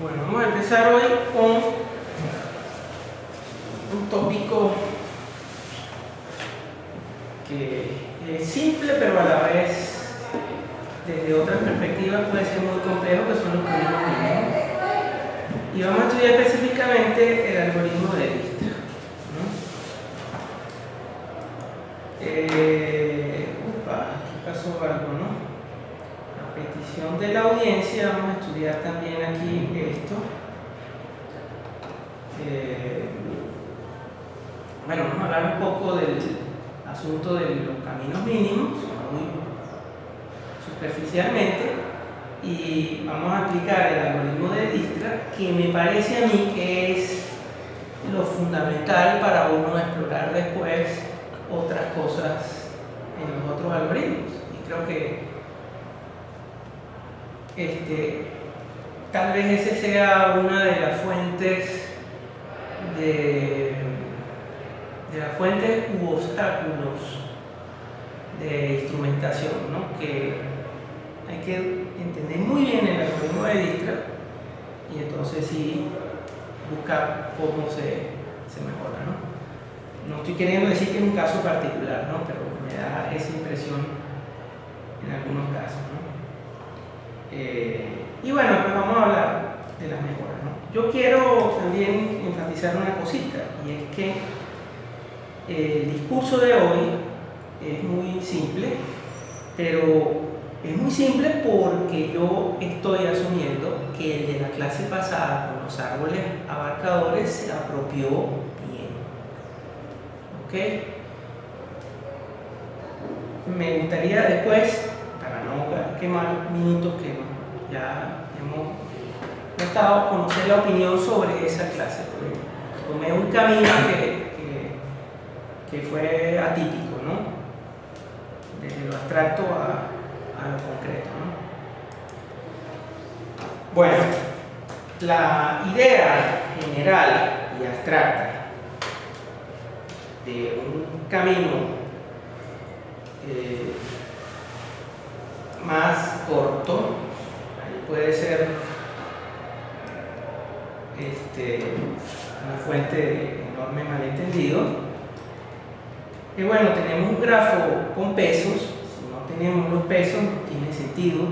Bueno, vamos a empezar hoy con un tópico que es simple, pero a la vez, desde otras perspectivas, puede ser muy complejo, que son los caminos mínimos. Y vamos a estudiar específicamente el algoritmo de Dijkstra, ¿no? Aquí pasó algo, ¿no? A petición de la audiencia, vamos a estudiar también aquí esto. Bueno, vamos a hablar un poco del asunto de los caminos mínimos, muy superficialmente, y vamos a aplicar el algoritmo de Dijkstra, que me parece a mí que es lo fundamental para uno explorar después otras cosas en los otros algoritmos. Y creo que tal vez ese sea una de las fuentes u obstáculos de instrumentación, ¿no? Que hay que entender muy bien el algoritmo de Dijkstra y entonces sí buscar cómo se mejora, ¿no? No estoy queriendo decir que es un caso particular, ¿no? Pero me da esa impresión en algunos casos, ¿no? Y bueno, pues vamos a hablar de las mejoras, ¿no? Yo quiero también enfatizar una cosita, y es que el discurso de hoy es muy simple, pero es muy simple porque yo estoy asumiendo que el de la clase pasada con los árboles abarcadores se apropió bien. ¿Ok? Me gustaría después, para no quemar minutos que ya hemos tratado, conocer la opinión sobre esa clase. Tomé un camino que fue atípico, ¿no? Desde lo abstracto a lo concreto, ¿no? Bueno, la idea general y abstracta de un camino más corto, ahí puede ser una fuente de enorme malentendido. Y bueno, tenemos un grafo con pesos. Si no tenemos los pesos, no tiene sentido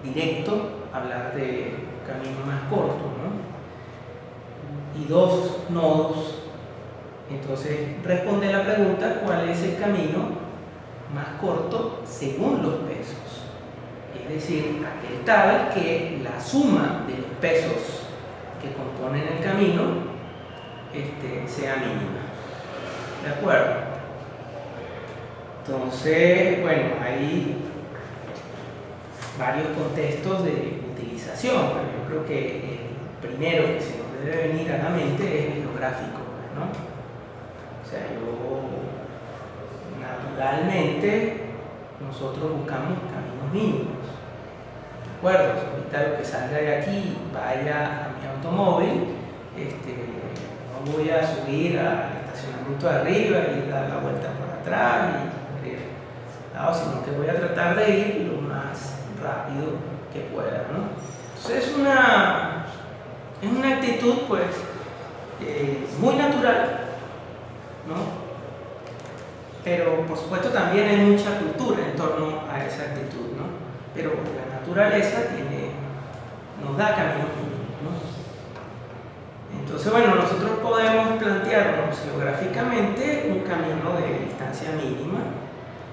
directo hablar de un camino más corto, ¿no? Y dos nodos. Entonces, responde la pregunta: ¿cuál es el camino más corto según los pesos? Es decir, aquel tal que la suma de los pesos que componen el camino sea mínima. ¿De acuerdo? Entonces, bueno, hay varios contextos de utilización, pero yo creo que el primero que se nos debe venir a la mente es el geográfico, ¿no? O sea, naturalmente nosotros buscamos caminos mínimos. ¿De acuerdo? Ahorita lo que salga de aquí vaya a mi automóvil, no voy a subir al estacionamiento de arriba y dar la vuelta por atrás sino que voy a tratar de ir lo más rápido que pueda, ¿no? Entonces es una actitud, pues, muy natural, ¿no? Pero por supuesto también hay mucha cultura en torno a esa actitud, ¿no? Pero la naturaleza nos da caminos mínimos, ¿no? Entonces, bueno, nosotros podemos plantearnos geográficamente un camino de distancia mínima,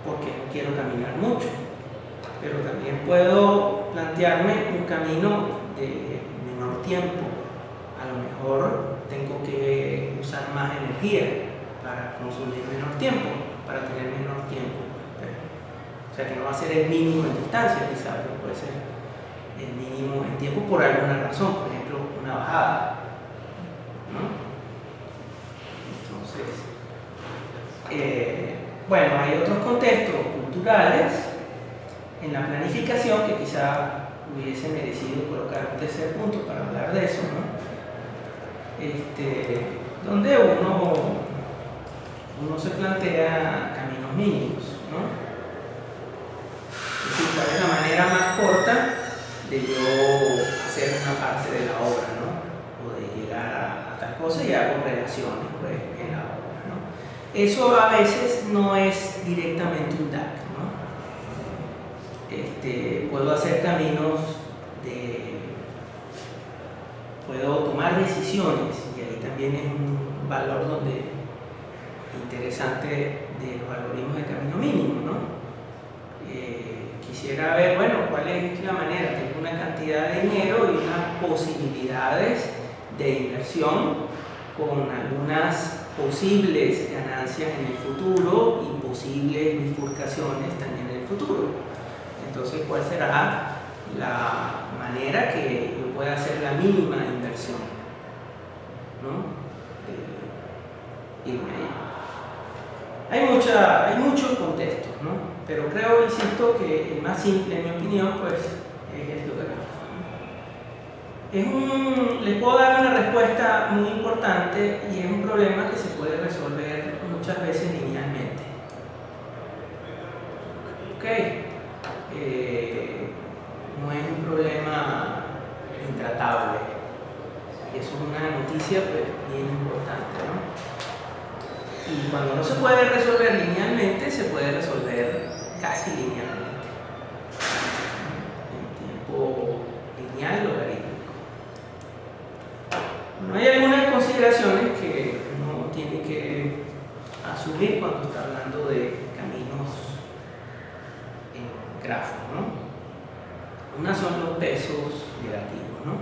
porque no quiero caminar mucho, pero también puedo plantearme un camino de menor tiempo. A lo mejor tengo que usar más energía para consumir menor tiempo, para tener menor tiempo. O sea que no va a ser el mínimo en distancia, quizás, pero puede ser el mínimo en tiempo por alguna razón, por ejemplo, una bajada, ¿no? Entonces, bueno, hay otros contextos culturales en la planificación que quizá hubiese merecido colocar un tercer punto para hablar de eso, ¿no? Donde uno se plantea caminos mínimos, ¿no? Es decir, cuál es la manera más corta de yo hacer una parte de la obra, ¿no? O de llegar a tal cosa y hago relaciones pues, en la obra, ¿no? Eso a veces no es directamente un DAC, ¿no? Puedo hacer caminos puedo tomar decisiones, y ahí también es un valor interesante de los algoritmos de camino mínimo, ¿no? Quisiera ver, bueno, cuál es la manera. Tengo una cantidad de dinero y unas posibilidades de inversión con algunas posibles ganancias en el futuro y posibles bifurcaciones también en el futuro. Entonces, ¿cuál será la manera que yo pueda hacer la mínima inversión? ¿No? Irme ahí. Hay muchos contextos, ¿no? Pero creo, insisto, que el más simple, en mi opinión, pues es esto de acá. Les puedo dar una respuesta muy importante y es un problema que se puede resolver muchas veces linealmente. ¿Ok? No es un problema intratable. Y eso es una noticia pues, bien importante, ¿no? Y cuando no se puede resolver linealmente, se puede resolver casi linealmente. En tiempo lineal logarítmico. Bueno, hay algunas consideraciones que uno tiene que asumir cuando está hablando de caminos en grafos, ¿no? Una son los pesos negativos, ¿no?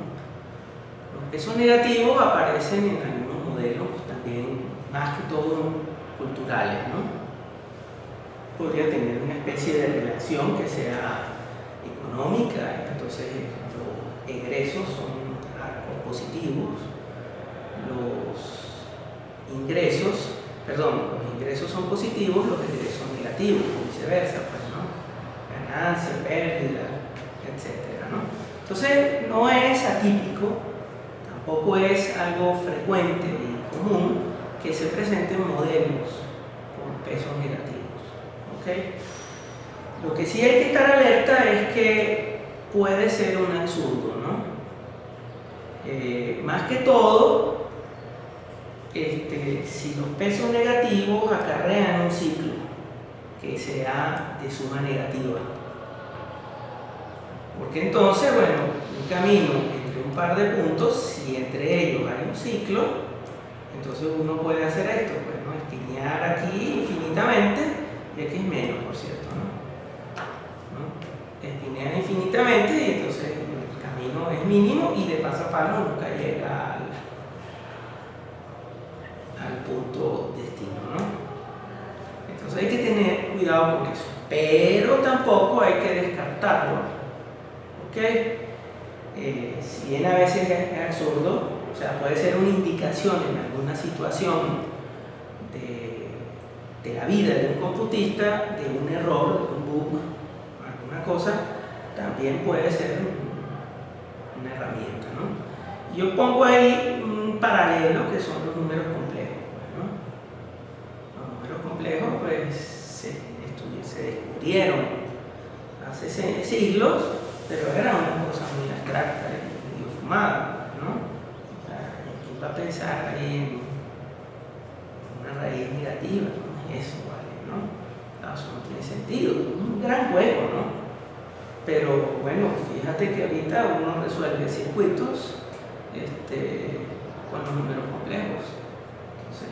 Los pesos negativos aparecen en algunos modelos también, más que todo culturales, ¿no? Podría tener una especie de relación que sea económica, entonces los egresos son arcos positivos, los ingresos son positivos, los egresos son negativos, o viceversa, pues, ¿no? Ganancia, pérdida, etcétera, ¿no? Entonces no es atípico, tampoco es algo frecuente y común que se presenten modelos con pesos negativos, ¿ok? Lo que sí hay que estar alerta es que puede ser un absurdo, ¿no? Más que todo, si los pesos negativos acarrean un ciclo que sea de suma negativa. Porque entonces, bueno, un camino entre un par de puntos, si entre ellos hay un ciclo, entonces uno puede hacer esto, pues, ¿no? Espinear aquí infinitamente, y aquí es menos, por cierto, ¿no? Espinear infinitamente y entonces el camino es mínimo y de pasapalo nunca llega al punto destino, ¿no? Entonces hay que tener cuidado con eso, pero tampoco hay que descartarlo. ¿Ok? Si bien a veces es absurdo, o sea, puede ser una indicación en alguna situación de la vida de un computista, de un error, de un bug, alguna cosa, también puede ser una herramienta, ¿no? Yo pongo ahí un paralelo que son los números complejos, ¿no? Los números complejos pues se descubrieron hace siglos, pero era una cosa muy abstracta y fumada, ¿no? O sea, ¿quién va a pensar ahí en una raíz negativa? No es eso, ¿vale? ¿No? Eso no tiene sentido, es un gran juego, ¿no? Pero bueno, fíjate que ahorita uno resuelve circuitos con los números complejos. Entonces,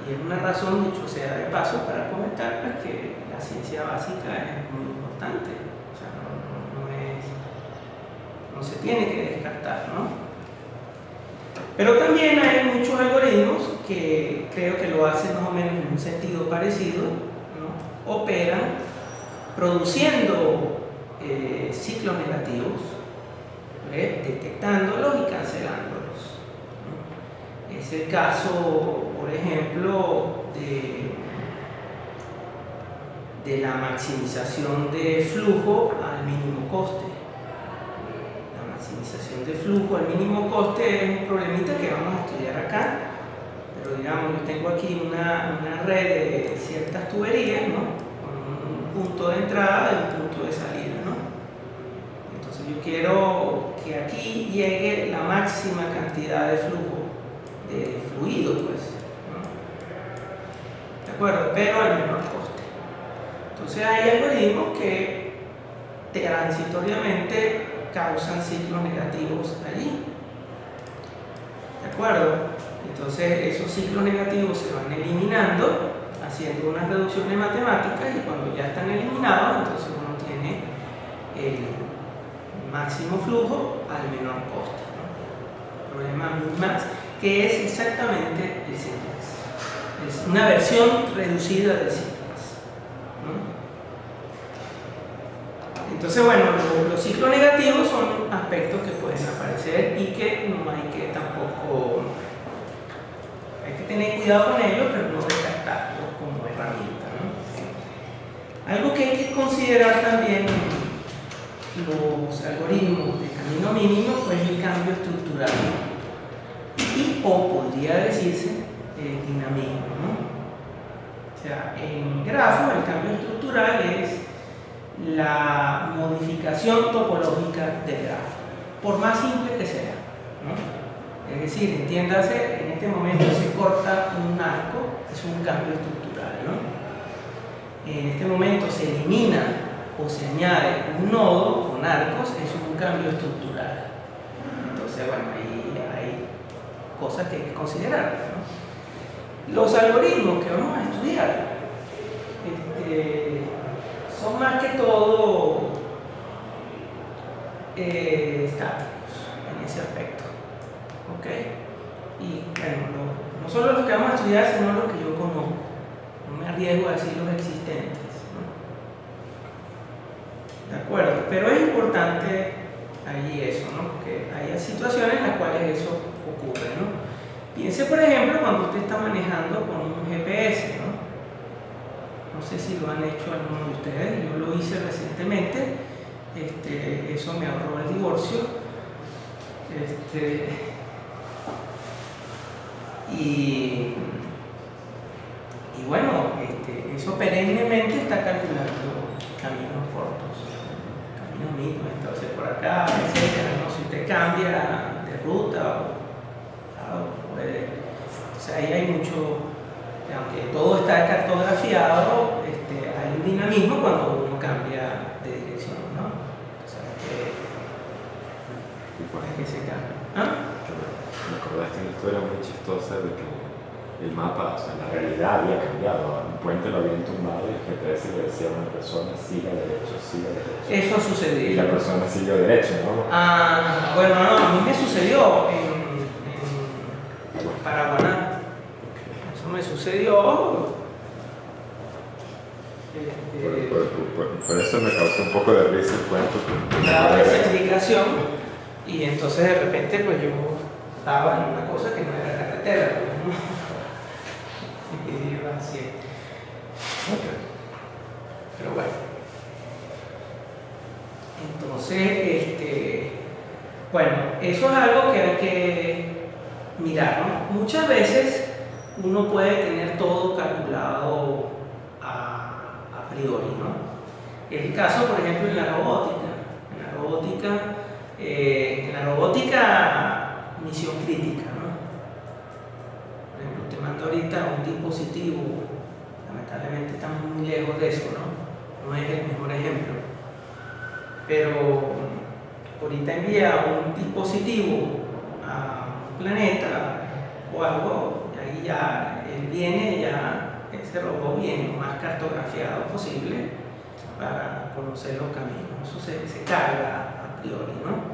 y es una razón, dicho sea de paso, para comentar pues, que la ciencia básica es muy importante. O sea, no se tiene que descartar, ¿no? Pero también hay muchos algoritmos que creo que lo hacen más o menos en un sentido parecido, ¿no? Operan produciendo ciclos negativos, detectándolos y cancelándolos, ¿no? Es el caso, por ejemplo, de la maximización de flujo al mínimo coste. La maximización de flujo al mínimo coste es un problemita que vamos a estudiar acá, pero digamos, yo tengo aquí una red de ciertas tuberías, ¿no? Con un punto de entrada y un punto de salida, ¿no? Entonces yo quiero que que aquí llegue la máxima cantidad de flujo, de fluido, pues, ¿no? ¿De acuerdo? Pero al menor coste. Entonces hay algoritmos que transitoriamente causan ciclos negativos allí. ¿De acuerdo? Entonces esos ciclos negativos se van eliminando haciendo unas reducciones matemáticas, y cuando ya están eliminados, entonces uno tiene el máximo flujo al menor coste, ¿no? Problema min-max, que es exactamente el simplex. Es una versión reducida del simplex, ¿no? Entonces, bueno, los ciclos negativos son aspectos que pueden aparecer y que no hay que tampoco, hay que tener cuidado con ellos, pero no descartarlos como herramienta, ¿no? Algo que hay que considerar también los algoritmos de camino mínimo, pues el cambio estructural, y o podría decirse el dinamismo, ¿no? O sea, en grafo el cambio estructural es la modificación topológica del grafo, por más simple que sea, ¿no? Es decir, entiéndase, en este momento se corta un arco, es un cambio estructural, ¿no? En este momento se elimina o se añade un nodo con arcos, es un cambio estructural. Entonces, bueno, ahí hay cosas que hay que considerar, ¿no? Los algoritmos que vamos a estudiar son más que todo estáticos en ese aspecto, ¿ok? Y bueno, no solo los que vamos a estudiar, sino los que yo conozco. No me arriesgo a decir los existentes, ¿no? ¿De acuerdo? Pero es importante allí eso, ¿no? Porque hay situaciones en las cuales eso ocurre, ¿no? Piense, por ejemplo, cuando usted está manejando con un GPS, ¿no? No sé si lo han hecho algunos de ustedes, yo lo hice recientemente, eso me ahorró el divorcio, y bueno, eso perennemente está calculando caminos cortos, caminos mismos, entonces por acá, etcétera, ¿no? Si usted cambia de ruta puede, o sea, ahí hay mucho, aunque todo está cartografiado, hay un dinamismo cuando uno cambia de dirección, ¿no? O sea, que se cambia. ¿Ah? Me acordaste una historia muy chistosa de que el mapa, o sea, en la realidad había cambiado, un puente lo habían tumbado y el GPS le decía a una persona siga derecho, siga derecho. Eso sucedió. Y la persona siguió derecho, ¿no? Ah, bueno, no, a mí me sucedió en Paraguaná. Eso me sucedió. Por eso me causó un poco de risa el cuento. Daba esa explicación, y entonces de repente pues yo estaba en una cosa que no era carretera, ¿no? Y iba así. Pero bueno. Entonces, bueno, eso es algo que hay que mirar, ¿no? Muchas veces uno puede tener todo calculado a priori, ¿no? Es el caso, por ejemplo, en la robótica. En la robótica, misión crítica, ¿no? Por ejemplo, te mando ahorita un dispositivo, lamentablemente estamos muy lejos de eso, ¿no? No es el mejor ejemplo. Pero ahorita envía un dispositivo a un planeta o algo, y ahí ya él viene, ya ese robot viene lo más cartografiado posible para conocer los caminos. Eso se carga a priori, ¿no?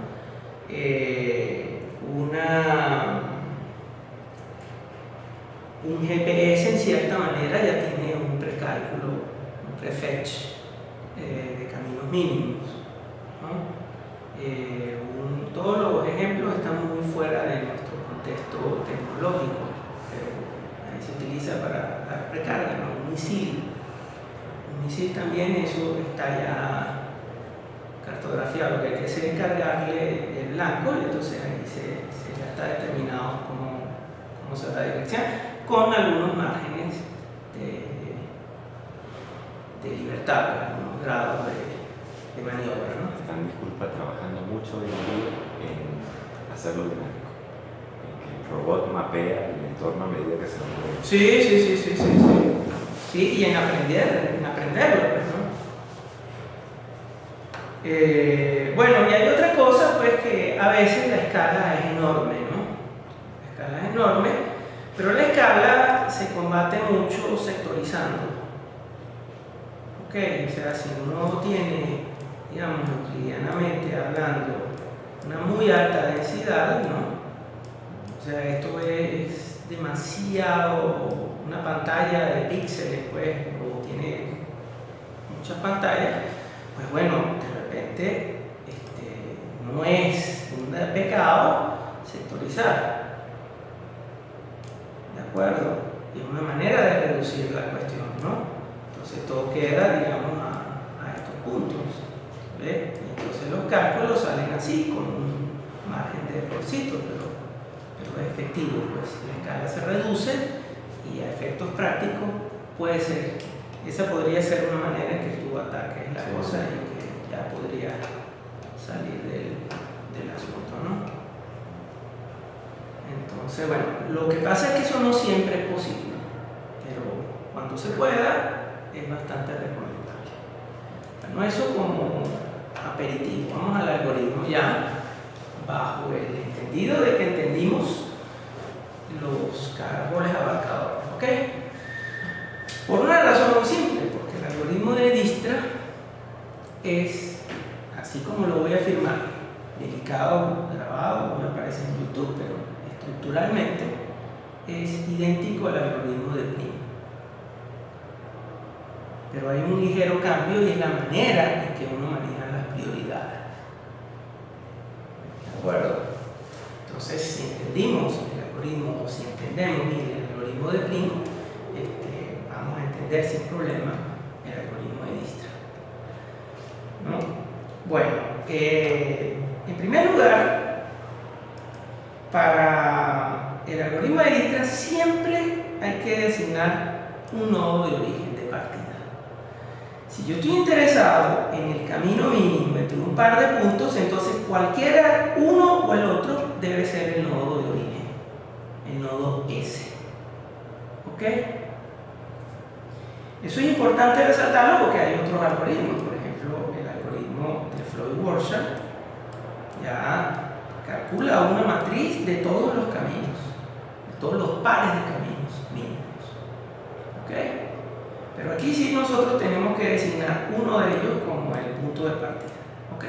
Un GPS en cierta manera ya tiene un precálculo, un prefetch de caminos mínimos, ¿no? Todos los ejemplos están muy fuera de nuestro contexto tecnológico, pero ahí se utiliza para dar precarga, ¿no? Un misil también, eso está ya cartografiado. Lo que hay que hacer es cargarle el blanco, y entonces ahí ya está determinado cómo será la dirección, con algunos márgenes de libertad, algunos grados de maniobra, ¿no? Están, disculpa, trabajando mucho hoy en día en hacerlo dinámico, en que el robot mapea el entorno a medida que se mueve. Sí, y en aprenderlo, pues, ¿no? Bueno, y hay otra cosa, pues, que a veces la escala es enorme, ¿no? La escala es enorme, pero la escala se combate mucho sectorizando. ¿Ok? O sea, si uno tiene, digamos, cotidianamente hablando, una muy alta densidad, ¿no? O sea, esto es demasiado, una pantalla de píxeles, pues, o tiene muchas pantallas, pues bueno, de repente no es un pecado sectorizar, ¿de acuerdo? Y es una manera de reducir la cuestión, ¿no? Entonces todo queda, digamos, a estos puntos, ¿ves? Entonces los cálculos salen así, con un margen de errorcito, pero es efectivo, pues la escala se reduce y a efectos prácticos puede ser, esa podría ser una manera en que tú ataques la cosa y que ya podría salir del asunto, ¿no? Entonces, bueno, lo que pasa es que eso no siempre es posible, pero cuando se pueda es bastante recomendable. Bueno, eso como aperitivo. Vamos al algoritmo ya bajo el entendido de que entendimos los árboles abarcadores, ¿ok? Por una razón muy simple, porque el algoritmo de Dijkstra es, así como lo voy a afirmar, delicado, grabado, me aparece en YouTube, pero estructuralmente es idéntico al algoritmo de Prim. Pero hay un ligero cambio y es la manera en que uno maneja las prioridades. ¿De acuerdo? Entonces, si entendimos el algoritmo, o si entendemos bien el algoritmo de Prim, vamos a entender sin problema el algoritmo de Dijkstra, ¿no? Bueno, en primer lugar, para el algoritmo de Dijkstra siempre hay que designar un nodo de origen de partida. Si yo estoy interesado en el camino mínimo entre un par de puntos, entonces cualquiera, uno o el otro, debe ser el nodo de origen, el nodo S. ¿Ok? Eso es importante resaltarlo porque hay otros algoritmos, por ejemplo, el algoritmo de Floyd-Warshall ya calcula una matriz de todos los caminos, de todos los pares de caminos mínimos. ¿Ok? Pero aquí sí nosotros tenemos que designar uno de ellos como el punto de partida. ¿Ok?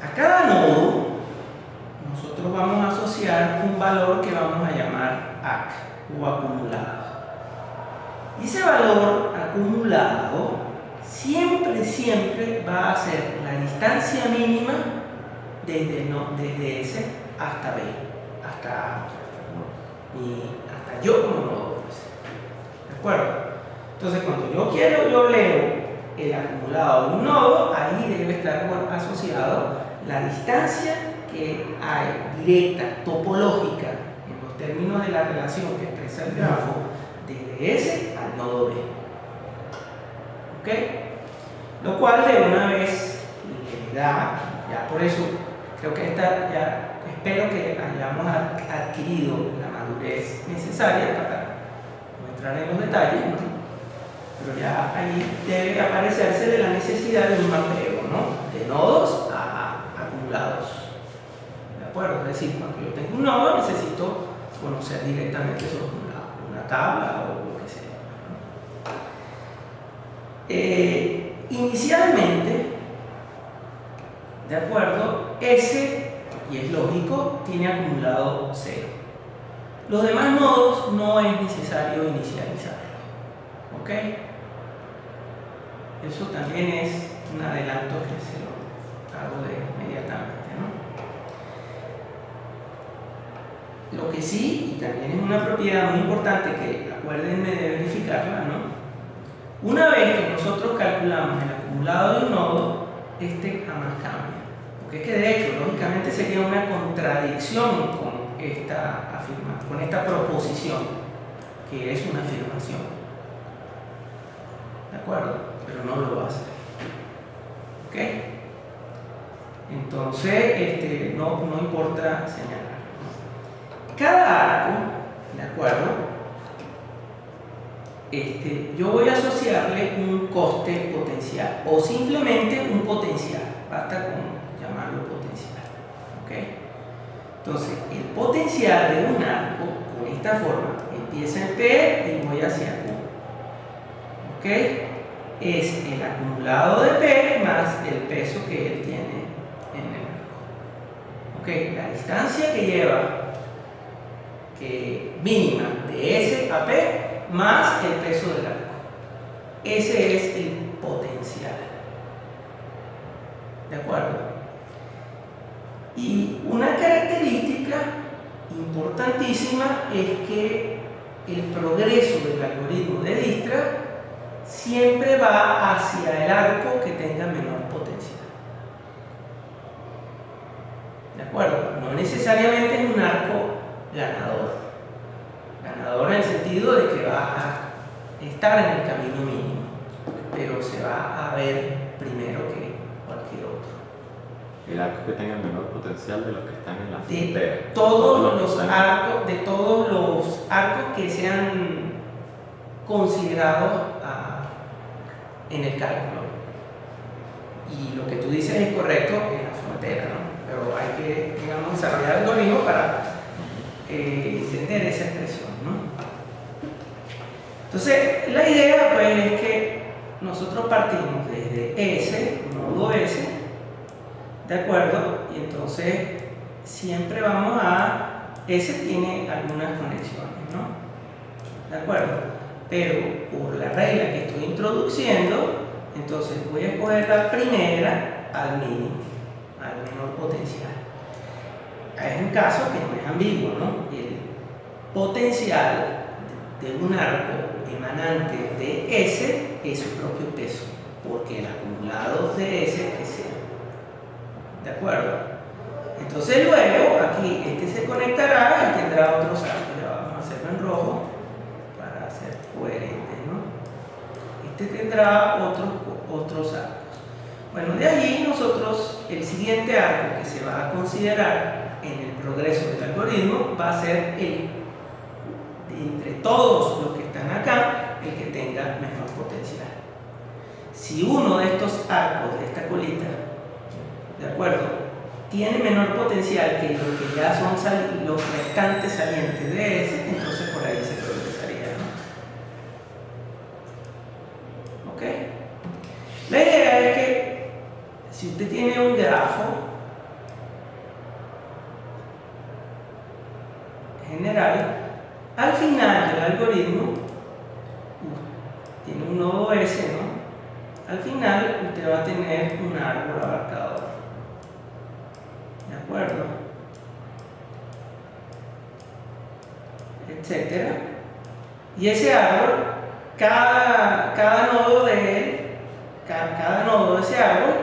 A cada nodo nosotros vamos a asociar un valor que vamos a llamar ACK o acumulado. Y ese valor acumulado siempre va a ser la distancia mínima desde S hasta B, hasta yo como nodo. ¿De acuerdo? Entonces, cuando yo leo el acumulado de un nodo, ahí debe estar asociado la distancia que hay directa, topológica, en los términos de la relación que expresa el grafo, desde S al nodo B. ¿Ok? Lo cual de una vez le da, ya por eso creo que espero que hayamos adquirido la madurez necesaria para no entrar en los detalles, ¿no? Pero ya ahí debe aparecerse de la necesidad de un mapeo, ¿no? De nodos a acumulados. ¿De acuerdo? Es decir, cuando yo tengo un nodo necesito conocer directamente su acumulado, una tabla o lo que sea, ¿no? Inicialmente, ¿de acuerdo? S, y es lógico, tiene acumulado 0. Los demás nodos no es necesario inicializarlos. ¿Ok? Eso también es un adelanto que se lo hago inmediatamente, ¿no? Lo que sí, y también es una propiedad muy importante que acuérdenme de verificarla, ¿no? Una vez que nosotros calculamos el acumulado de un nodo, jamás cambia. Porque es que de hecho, lógicamente sería una contradicción con esta proposición, que es una afirmación. ¿De acuerdo? Pero no lo va a hacer. ¿Ok? Entonces, no importa señalar. Cada arco, ¿de acuerdo? Yo voy a asociarle un coste potencial o simplemente un potencial, basta con llamarlo potencial, ¿ok? Entonces, el potencial de un arco con esta forma empieza en P y voy hacia Q, ¿ok? Es el acumulado de P más el peso que él tiene en el arco, ¿ok? La distancia que lleva mínima de S a P más el peso del arco. Ese es el potencial. ¿De acuerdo? Y una característica importantísima es que el progreso del algoritmo de Dijkstra siempre va hacia el arco que tenga menor potencial. ¿De acuerdo? No necesariamente es un arco ganador. Ganador en el sentido de que va a estar en el camino mínimo, pero se va a ver primero que cualquier otro. El arco que tenga el menor potencial de los que están en la frontera. De todos los arcos que sean considerados en el cálculo. Y lo que tú dices es correcto en la frontera, ¿no? Pero hay que, digamos, desarrollar el algoritmo para entender esa expresión, ¿no? Entonces, la idea pues es que nosotros partimos desde S, nodo S, ¿de acuerdo? Y entonces siempre vamos S tiene algunas conexiones, ¿no? ¿De acuerdo? Pero por la regla que estoy introduciendo, entonces voy a escoger la primera al mínimo, al menor potencial. Es un caso que no es ambiguo, ¿no? El potencial de un arco emanante de S es su propio peso, porque el acumulado de S es 0. ¿De acuerdo? Entonces luego aquí se conectará y tendrá otros arcos. Ya vamos a hacerlo en rojo para ser coherentes, ¿no? Tendrá otros arcos. Bueno, de allí nosotros, el siguiente arco que se va a considerar en el progreso del algoritmo va a ser entre todos los que están acá, el que tenga mejor potencial. Si uno de estos arcos de esta colita, ¿de acuerdo?, tiene menor potencial que los que ya son los restantes salientes de ese, entonces por ahí se progresaría, ¿no? ¿Ok? La idea es que si usted tiene un grafo general, al final del algoritmo tiene un nodo S, ¿no? Al final usted va a tener un árbol abarcador, ¿de acuerdo? Etcétera. Y ese árbol, cada nodo de él, cada nodo de ese árbol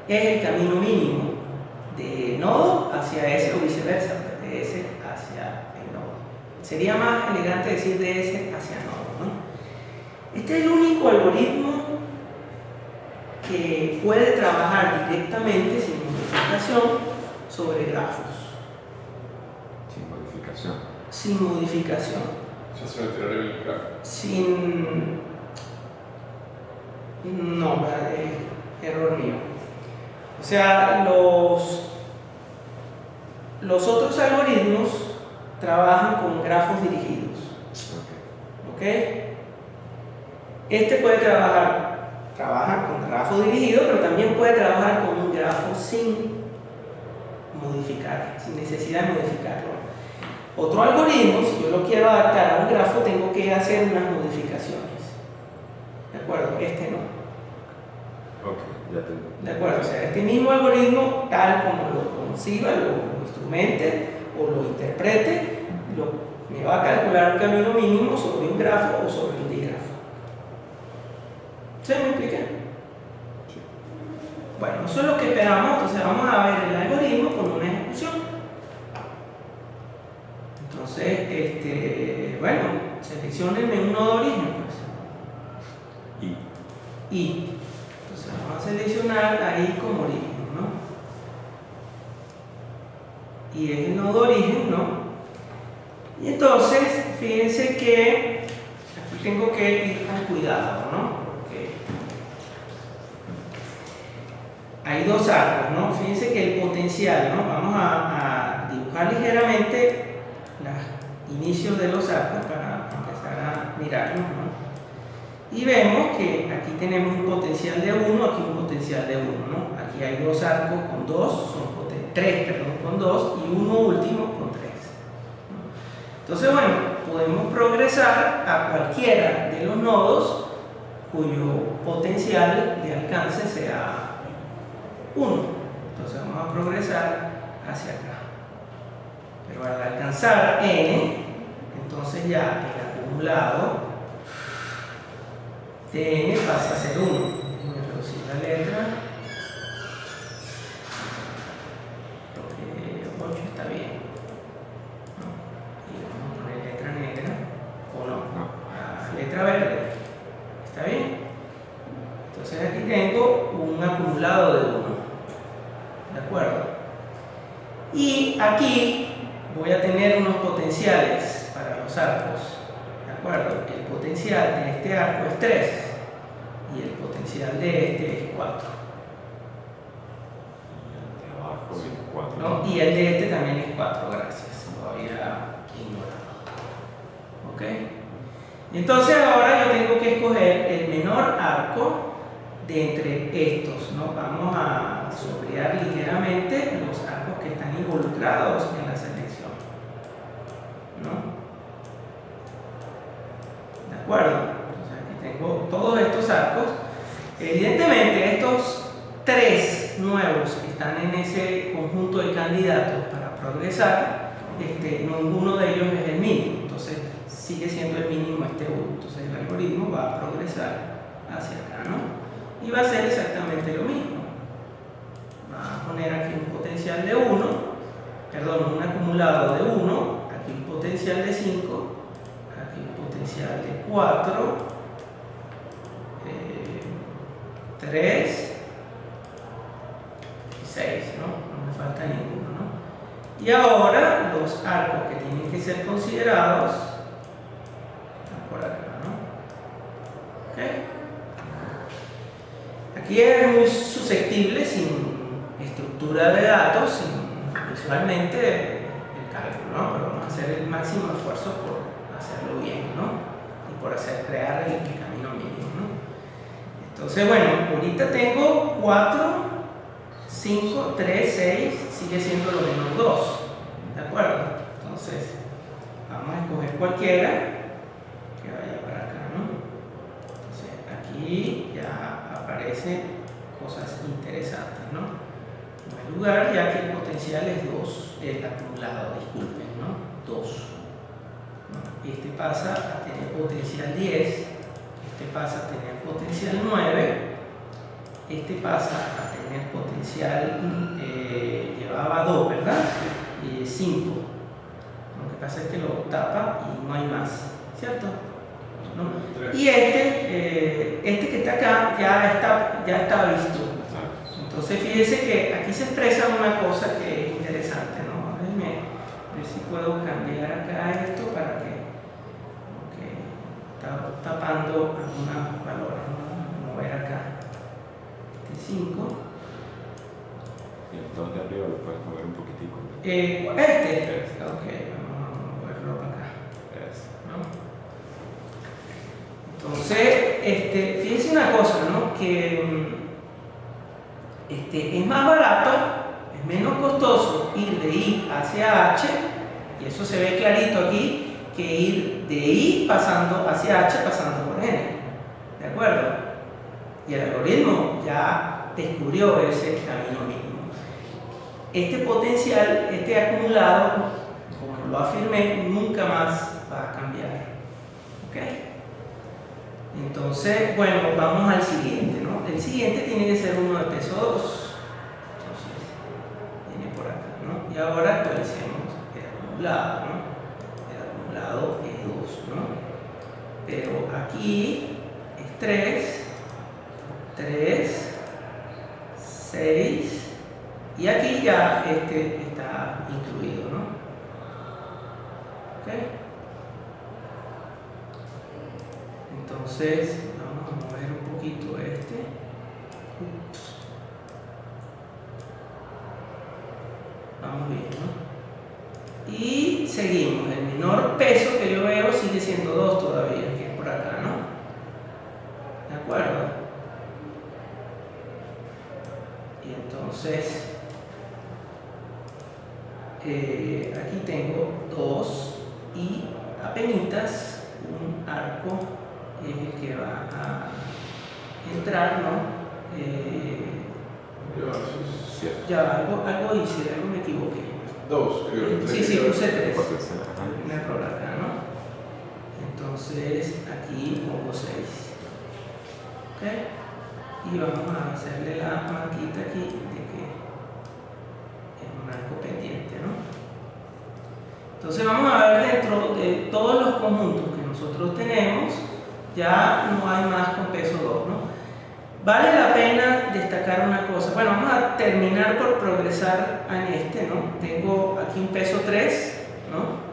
es el camino mínimo de nodo hacia S o viceversa, de S hacia el nodo. Sería más elegante decir de S hacia nodo, ¿no? Este es el único algoritmo que puede trabajar directamente sin modificación sobre grafos. Sin modificación. Sin modificación. Ya se va a tirar el grafo. No, error mío. O sea, los otros algoritmos trabajan con grafos dirigidos. ¿Ok? Este puede trabaja con grafo dirigido, pero también puede trabajar con un grafo sin modificar, sin necesidad de modificarlo. Otro algoritmo, si yo lo quiero adaptar a un grafo, tengo que hacer unas modificaciones. ¿De acuerdo? Este no. Ok, ya tengo. ¿De acuerdo? O sea, este mismo algoritmo, tal como lo conciba, lo instrumente o lo interprete, me va a calcular un camino mínimo sobre un grafo o sobre un dígrafo. ¿Se me explica? Sí. Bueno, eso es lo que esperamos. Entonces vamos a ver el algoritmo con una ejecución. Entonces, bueno, seleccionenme un nodo de origen, pues. Y. Entonces vamos a seleccionar ahí como origen, ¿no? y es el nodo origen, ¿no? Y entonces, fíjense que aquí tengo que ir con cuidado, ¿no? Porque hay dos arcos, ¿no? Fíjense que el potencial, ¿no? Vamos a dibujar ligeramente los inicios de los arcos para empezar a mirarlos, ¿no? Y vemos que aquí tenemos un potencial de 1, aquí un potencial de 1, ¿no? Aquí hay dos arcos con 2, tres con 2 y uno último con 3. Entonces, bueno, podemos progresar a cualquiera de los nodos cuyo potencial de alcance sea 1. Entonces vamos a progresar hacia acá. Pero al alcanzar n, entonces ya el acumulado de n pasa a ser 1. Déjenme reducir la letra. 8 está bien. Y vamos a poner letra negra. O no, letra verde. ¿Está bien? Entonces aquí tengo un acumulado de 1. ¿De acuerdo? Y aquí voy a tener unos potenciales para los arcos. ¿De acuerdo? El potencial de este arco es 3 y el potencial de este es 4. ¿No? Y el de este también es 4, gracias. Lo había ignorado. ¿Ok? Entonces ahora yo tengo que escoger el menor arco de entre estos, ¿no? Vamos a sombrear ligeramente los arcos que están involucrados en la selección, ¿no? ¿De acuerdo? Entonces aquí tengo todos estos arcos. Evidentemente estos 3 nuevos que están en ese conjunto de candidatos para progresar, ninguno de ellos es el mínimo, entonces sigue siendo el mínimo este 1. Entonces el algoritmo va a progresar hacia acá, ¿no? Y va a ser exactamente lo mismo. Va a poner aquí un potencial de 1, perdón, un acumulado de 1, aquí un potencial de 5, aquí un potencial de 4, 3 y 6, ¿no? No me falta ninguno, ¿no? Y ahora los arcos que tienen que ser considerados están por acá, ¿no? ¿Ok? Aquí es muy susceptible, sin estructura de datos, sin visualmente el cálculo, ¿no? Pero vamos a hacer el máximo esfuerzo por hacerlo bien, ¿no? Y por crear el camino mínimo, ¿no? Entonces, bueno, ahorita tengo 4, 5, 3, 6, sigue siendo lo menos 2, ¿de acuerdo? Entonces, vamos a escoger cualquiera que vaya para acá, ¿no? Entonces, aquí ya aparecen cosas interesantes, ¿no? En primer lugar, ya que el potencial es 2, el acumulado, disculpen, ¿no? 2. ¿No? Este pasa a tener potencial 10, este pasa a tener potencial 9, este pasa a tener potencial, llevaba 2, ¿verdad? 5. Lo que pasa es que lo tapa y no hay más, ¿cierto? ¿No? Y este que está acá ya está visto. Entonces fíjense que aquí se expresa una cosa que es interesante, ¿no? Déjenme ver si puedo cambiar acá esto para que está tapando algunos valores, ¿no? Mover acá 5. Y entonces de arriba lo puedes mover un poquitico. Ok, vamos a moverlo para acá. ¿No? Entonces, fíjense una cosa, ¿no? Que es más barato, es menos costoso ir de I hacia H, y eso se ve clarito aquí, que ir de I pasando hacia H pasando por N. ¿De acuerdo? Y el algoritmo ya descubrió ese camino mínimo. Este potencial, este acumulado, como lo afirmé, nunca más va a cambiar. ¿Ok? Entonces, bueno, vamos al siguiente, ¿no? El siguiente tiene que ser uno de peso 2. Entonces, viene por acá, ¿no? Y ahora actualicemos el acumulado, ¿no? El acumulado es 2, ¿no? Pero aquí es 3, 3, 6, y aquí ya está está incluido, ¿no? ¿Ok? Entonces, vamos a mover un poquito este. Ups. Vamos bien, ¿no? Y seguimos. El menor peso que yo veo sigue siendo 2 todavía, que es por acá, ¿no? ¿De acuerdo? Y entonces, aquí tengo 2 y apenitas un arco es el que va a entrar, ¿no? Ya, algo hice, algo me equivoqué. 2, creo. Sí, puse 3. Potencial. Un error acá, ¿no? Entonces aquí pongo 6. ¿Ok? Y vamos a hacerle la marquita aquí de que es un arco pendiente, ¿no? Entonces vamos a ver dentro de todos los conjuntos que nosotros tenemos, ya no hay más con peso 2, ¿no? Vale la pena destacar una cosa. Bueno, vamos a terminar por progresar en este, ¿no? Tengo aquí un peso 3, ¿no?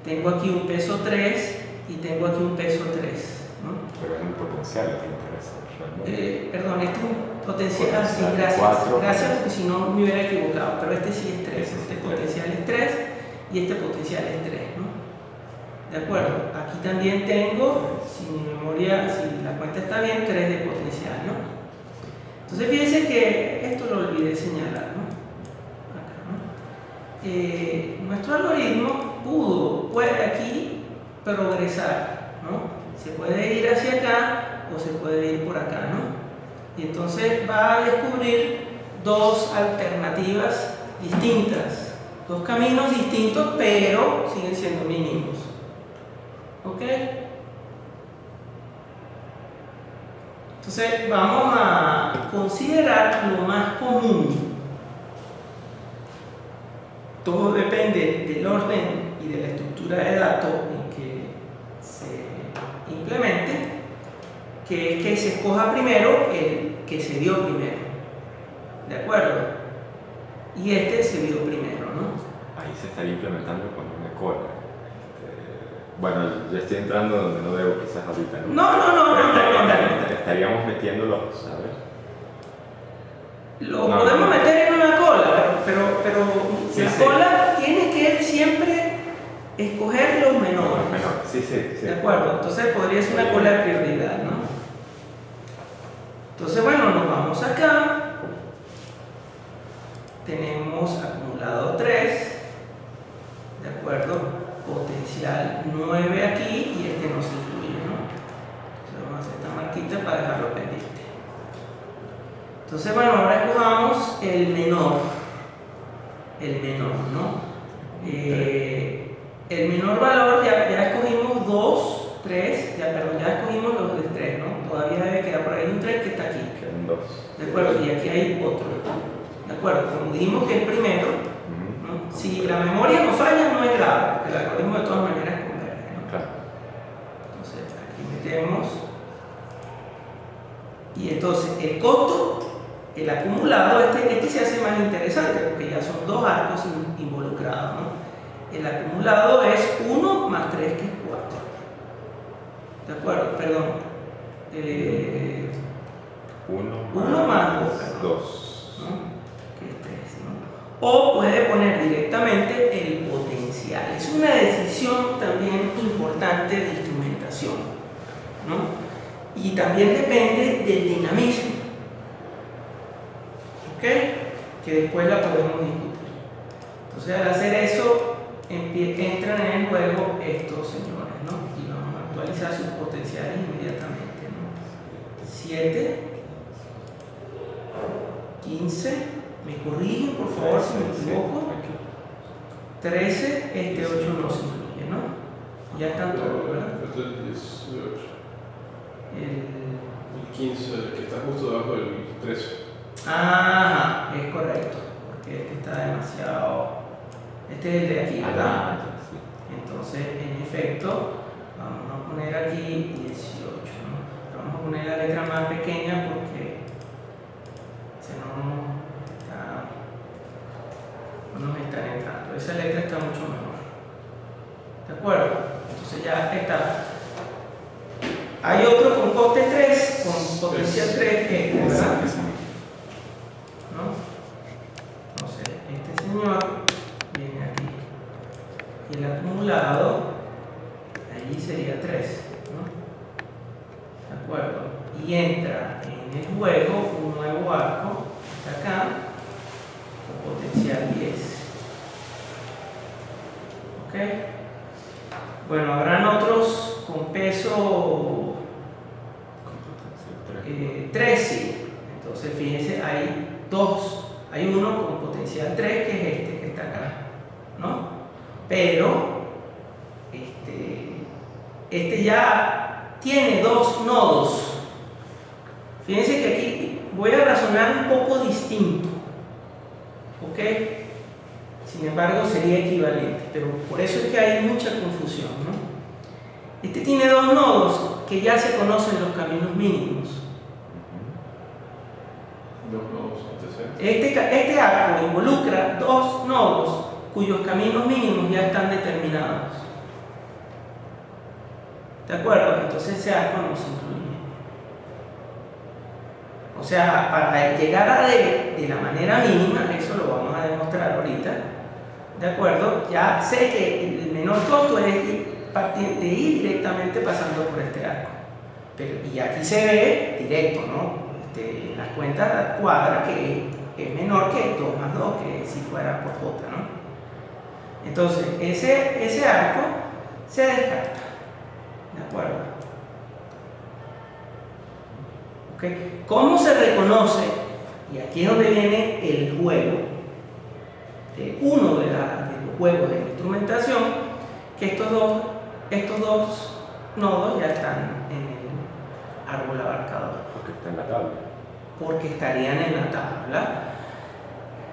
Tengo aquí un peso 3 y tengo aquí un peso 3, ¿no? Pero es un potencial lo que interesa. Perdón, este es un potencial. Ah, sí, Potencial gracias. 4. Gracias, porque si no me hubiera equivocado. Pero este sí es 3. Este potencial es 3 y este potencial es 3, ¿no? ¿De acuerdo? Aquí también tengo, si mi memoria, si la cuenta está bien, 3 de potencial, ¿no? Entonces fíjense que esto lo olvidé señalar, ¿no? Acá, ¿no? Nuestro algoritmo puede aquí progresar, ¿no? Se puede ir hacia acá o se puede ir por acá, ¿no? Y entonces va a descubrir 2 alternativas distintas, 2 caminos distintos, pero siguen siendo mínimos. ¿Ok? Entonces vamos a considerar lo más común. Todo depende del orden y de la estructura de datos en que se implemente, que es que se escoja primero el que se dio primero. ¿De acuerdo? Y este se vio primero, ¿no? Ahí se estaría implementando con una cola. Bueno, yo estoy entrando donde no debo, quizás ahorita, ¿no? No. Estaríamos metiéndolos, ¿sabes? Lo podemos meter en una cola, pero Sí, la sí. cola tiene que siempre escoger los menores. Sí. ¿De acuerdo? Entonces podría ser una cola de prioridad, ¿no? Entonces, bueno, nos vamos acá. Tenemos acumulado 3, ¿de acuerdo? Potencial 9 aquí y este no se incluye, ¿no? Entonces vamos a hacer esta marquita para dejarlo pendiente. Entonces, bueno, ahora escojamos el menor, ¿no? El menor valor, ya escogimos 2, 3, ya escogimos los de 3, ¿no? Todavía debe quedar por ahí un 3 que está aquí. Quedan 2. ¿De acuerdo? Y aquí hay otro. ¿De acuerdo? Como dijimos que el primero, ¿no? Si la memoria no falla, no es grave, porque el algoritmo de todas maneras converge, ¿no? Claro. Entonces, aquí metemos. Y entonces, el costo, el acumulado, este se hace más interesante, porque ya son 2 arcos involucrados, ¿no? El acumulado es 1 más 3, que es 4. ¿De acuerdo? Perdón. 1 más 2. ¿No? Que es 3, ¿no? O puede poner directamente el potencial. Es una decisión también importante de instrumentación, ¿no? Y también depende del dinamismo, ¿ok? Que después la podemos discutir. Entonces, al hacer eso, entran en el juego estos señores, ¿no? Y vamos a actualizar sus potenciales inmediatamente, ¿no? 7, 15, me corrigen por favor si me equivoco. 13, este 8 no se incluye, ¿no? Ya están todos, ¿verdad? El 18. El 15, que está justo debajo del 13. Ajá, es correcto, porque este está demasiado. Este es el de aquí, ¿verdad? Entonces, en efecto, vamos a poner aquí 18, ¿no? Pero vamos a poner la letra más pequeña porque si no está. esa letra está mucho mejor. ¿De acuerdo? Entonces ya está. Hay otro con coste 3, con potencial 3, ¿verdad? ¿No? Entonces, este señor viene aquí. Y el acumulado, allí sería 3, ¿no? ¿De acuerdo? Y entra en el juego un nuevo arco, acá, con potencial 10. ¿Ok? Bueno, habrán otros con peso 3, sí. Entonces, fíjense, hay dos. Hay uno con potencial 3, que es este que está acá, ¿no? Pero, este ya tiene dos nodos. Fíjense que aquí voy a razonar un poco distinto, ¿ok? Sin embargo, sería equivalente, pero por eso es que hay mucha confusión, ¿no? Este tiene dos nodos que ya se conocen los caminos mínimos. Dos nodos antecedentes. Este arco involucra dos nodos cuyos caminos mínimos ya están determinados. ¿De acuerdo? Entonces ese arco no se incluye. O sea, para llegar a D de la manera mínima, eso lo vamos a demostrar ahorita, ¿de acuerdo? Ya sé que el menor costo es ir directamente pasando por este arco. Y aquí se ve directo, ¿no? En las cuentas cuadra que es menor que 2 más 2, que si fuera por J, ¿no? Entonces, ese arco se descarta, ¿de acuerdo? ¿Okay? ¿Cómo se reconoce? Y aquí es donde viene el juego, de uno de los juegos de instrumentación, que estos dos nodos ya están en el árbol abarcador. Porque está en la tabla. Porque estarían en la tabla,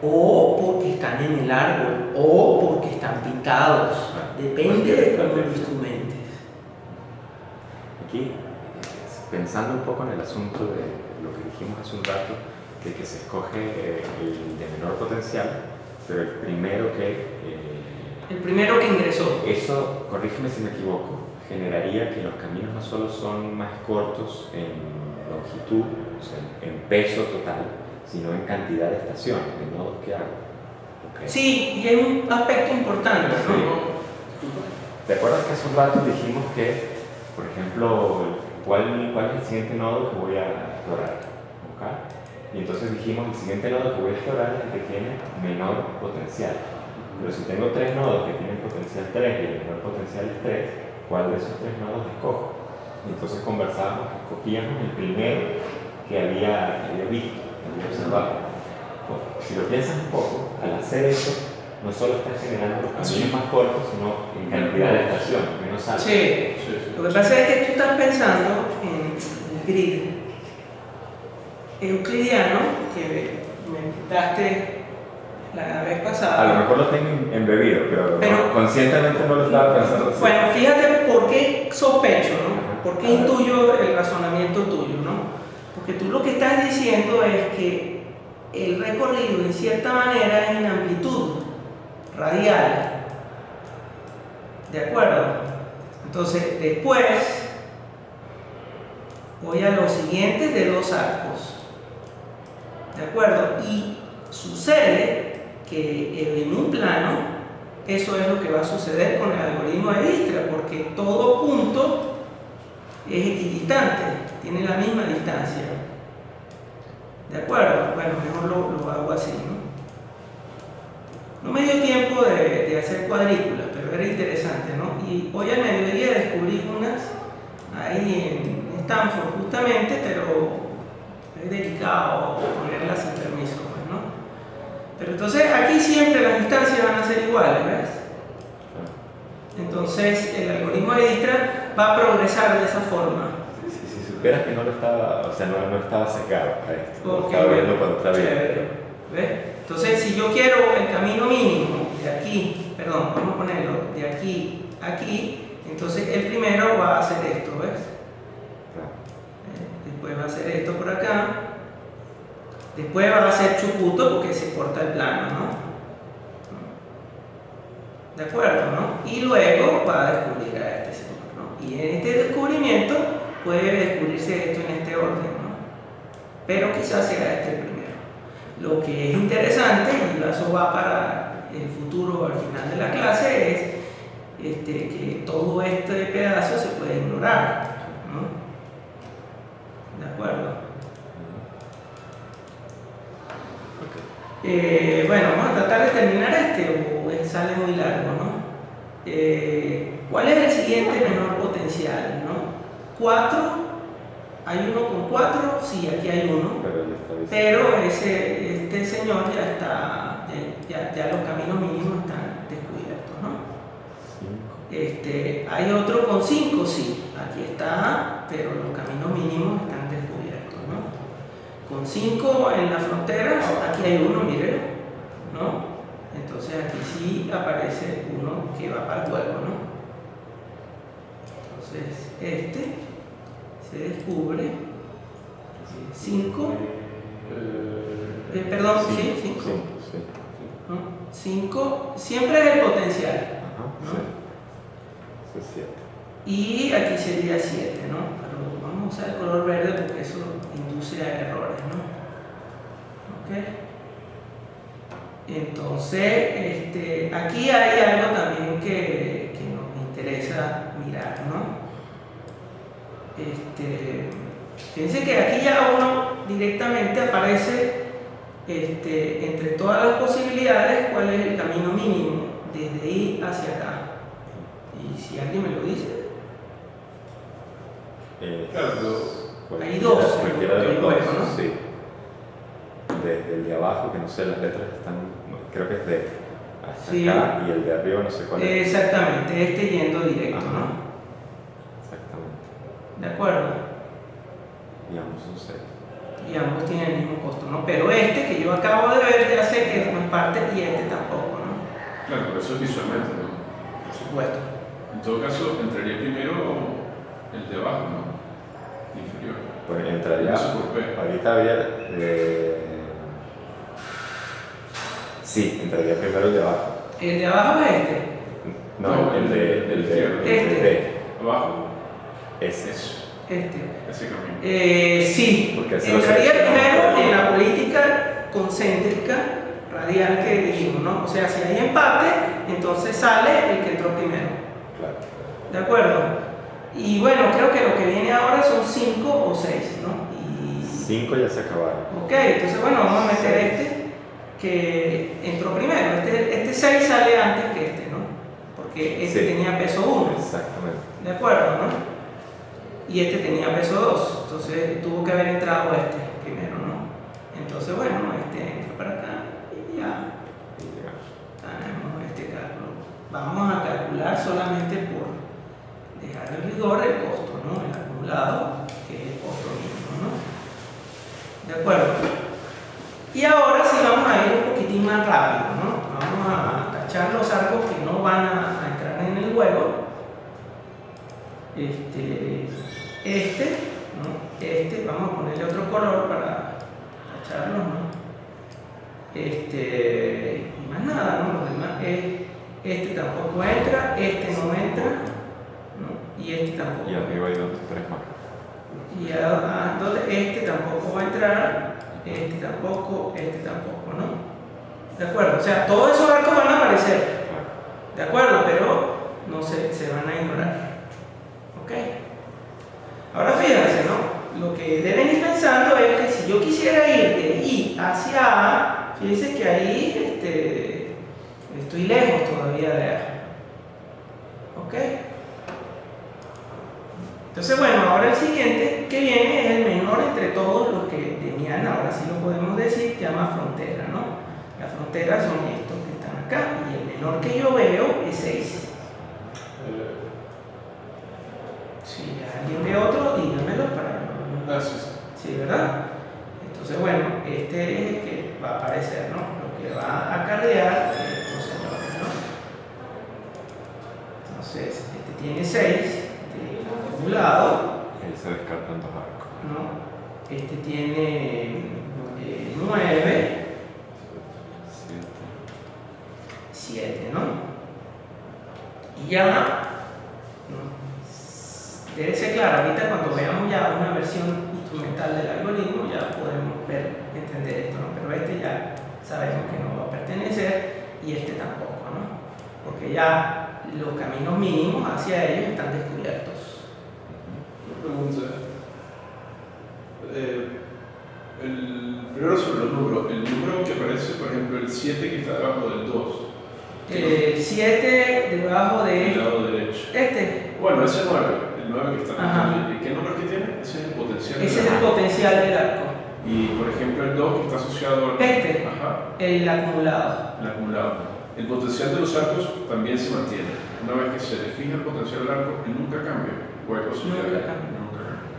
o porque están en el árbol, o porque están pintados. Depende de cómo lo instrumentes. Aquí, pensando un poco en el asunto de lo que dijimos hace un rato, de que se escoge el de menor potencial, pero el primero que ingresó. Eso, corrígeme si me equivoco, generaría que los caminos no solo son más cortos en longitud, o sea, en peso total, sino en cantidad de estaciones, de nodos que hago. Okay. Sí, y es un aspecto importante, ¿no? ¿Te acuerdas que hace un rato dijimos que, por ejemplo, cuál es el siguiente nodo que voy a explorar? ¿Okay? Y entonces dijimos, el siguiente nodo que voy a explorar es el que tiene menor potencial. Pero si tengo tres nodos que tienen potencial 3 y el menor potencial es 3, ¿cuál de esos tres nodos escojo? Y entonces conversábamos, escogíamos el primero que había visto, que había observado. Bueno, si lo piensas un poco, al hacer eso, no solo estás generando los caminos más cortos, sino en cantidad de estaciones, menos alto. Sí. Lo que pasa es que tú estás pensando en el grid euclidiano que me quitaste la vez pasada. A lo mejor lo tengo embebido, pero no, conscientemente no lo estaba pensando así. Bueno, fíjate por qué sospecho, ¿no? ¿Por qué intuyo el razonamiento tuyo, ¿no? Porque tú lo que estás diciendo es que el recorrido en cierta manera es en amplitud radial. ¿De acuerdo? Entonces, después voy a los siguientes de dos arcos. ¿De acuerdo? Y sucede que en un plano, eso es lo que va a suceder con el algoritmo de Dijkstra, porque todo punto es equidistante, tiene la misma distancia. ¿De acuerdo? Bueno, mejor lo hago así, ¿no? No me dio tiempo de hacer cuadrículas, pero era interesante, ¿no? Y hoy al mediodía descubrí unas ahí en Stanford justamente, pero es delicado ponerlas sin permiso, ¿no? Pero entonces aquí siempre las distancias van a ser iguales, ¿ves? Entonces el algoritmo de Dijkstra va a progresar de esa forma. Si supieras que no estaba secado a esto, lo Okay, estaba viendo cuando estaba bien. ¿Ves? Entonces si yo quiero el camino mínimo de aquí, perdón, vamos a ponerlo de aquí a aquí, entonces el primero va a hacer esto, ¿ves? Después va a hacer esto por acá. Después va a hacer chucuto porque se corta el plano, ¿no? ¿De acuerdo? ¿No? Y luego va a descubrir a este señor, ¿no? Y en este descubrimiento puede descubrirse esto en este orden, ¿no? Pero quizás sea este primero. Lo que es interesante, y eso va para el futuro al final de la clase, es que todo este pedazo se puede ignorar, ¿no? ¿De acuerdo? Bueno, vamos a tratar de terminar o sale muy largo, ¿no? ¿Cuál es el siguiente menor potencial, ¿no? 4, ¿hay uno con 4? Sí, aquí hay uno, pero este señor ya está, ya los caminos mínimos están descubiertos, ¿no? Hay otro con 5, sí, aquí está, pero los caminos mínimos están descubiertos, ¿no? Con 5 en la frontera, aquí hay uno, mírenlo, ¿no? Entonces aquí sí aparece uno que va para el huevo, ¿no? Entonces se descubre 5, perdón, sí, 5. 5 siempre es el potencial, ¿no? Y aquí sería 7, ¿no? Pero vamos a usar el color verde porque eso induce a errores, ¿no? ¿Ok? Entonces, aquí hay algo también que nos interesa mirar, ¿no? Fíjense que aquí ya uno directamente aparece entre todas las posibilidades cuál es el camino mínimo desde ahí hacia acá. Y si alguien me lo dice, hay 2, cualquiera de los dos, ¿no? sí. Desde el de abajo, que no sé, las letras están, creo que es de hasta sí. Acá, y el de arriba no sé cuál es. Exactamente, yendo directo, ajá, ¿no? Exactamente. ¿De acuerdo? Y ambos son 6. Y ambos tienen el mismo costo, ¿no? Pero que yo acabo de ver, ya sé que no es parte y tampoco, ¿no? Claro, pero eso es visualmente, ¿no? Por supuesto. En todo caso, entraría primero el de abajo, ¿no? Inferior. Pues entraría. Eso por P. Ahorita había. Sí, entraría primero el de abajo. ¿El de abajo es este? No, el de Abajo. Ese. Ese camino. Sí, Porque así entraría lo primero en la política concéntrica radial que dijimos, ¿no? O sea, si hay empate, entonces sale el que entró primero. Claro. ¿De acuerdo? Y bueno, creo que lo que viene ahora son 5 o 6, ¿no? 5 ya se acabaron. Ok, entonces bueno, vamos a meter que entró primero. Este 6 sale antes que ¿no? Porque sí, tenía peso 1. Exactamente. ¿De acuerdo, no? Y tenía peso 2, entonces tuvo que haber entrado primero, ¿no? Entonces bueno, entra para acá y ya tenemos cálculo. Vamos a calcular solamente por dejar en rigor el costo, ¿no? El acumulado, que es el costo mínimo, ¿no? ¿De acuerdo? Y ahora sí vamos a ir un poquitín más rápido, ¿no? Vamos a tachar los arcos que no van a entrar en el juego. ¿No? Vamos a ponerle otro color para tacharlos, ¿no? Y más nada, ¿no? Los demás, tampoco entra, no entra, ¿no? Y tampoco. Y arriba hay 2 o 3 más. Y entonces tampoco va a entrar, tampoco, ¿no? ¿De acuerdo? O sea, todos esos arcos van a aparecer, ¿de acuerdo? Pero no se van a ignorar. ¿Ok? Ahora fíjense, ¿no? Lo que deben ir pensando es que si yo quisiera ir de I hacia A, fíjense que ahí estoy lejos todavía de A. ¿Ok? Entonces, bueno, ahora el siguiente que viene es el menor entre todos los que tenían, ahora sí lo podemos decir, que llama frontera, ¿no? Las fronteras son estos que están acá, y el menor que yo veo es 6. Si alguien ve otro, dígamelo para... Sí, ¿verdad? Entonces, bueno, es el que va a aparecer, ¿no? Lo que va a acarrear estos señores, ¿no? Entonces, tiene 6 de acumulado. Ahí se descartan 2 arcos. ¿No? Tiene 9. 7, ¿no? Y ya, ¿no? Debe ser claro, ahorita cuando veamos ya una versión instrumental del algoritmo ya podemos entender esto, ¿no? Pero este ya sabemos que no va a pertenecer y este tampoco, ¿no? Porque ya los caminos mínimos hacia ellos están descubiertos. Una pregunta. Primero sobre los números. El número que aparece, por ejemplo, el 7 que está debajo del 2. El 7 debajo de del lado derecho. este. Bueno, ese 9, el 9 que está. Ajá. ¿Qué número que tiene? Ese es el potencial. Ese es el potencial del arco. Y por ejemplo, el 2 que está asociado al. Este. Ajá. El acumulado. El acumulado. El potencial de los arcos también se mantiene. Una vez que se le fija el potencial del arco, él nunca cambia. O hay posibilidad Nunca de- cambia. Nunca cambia.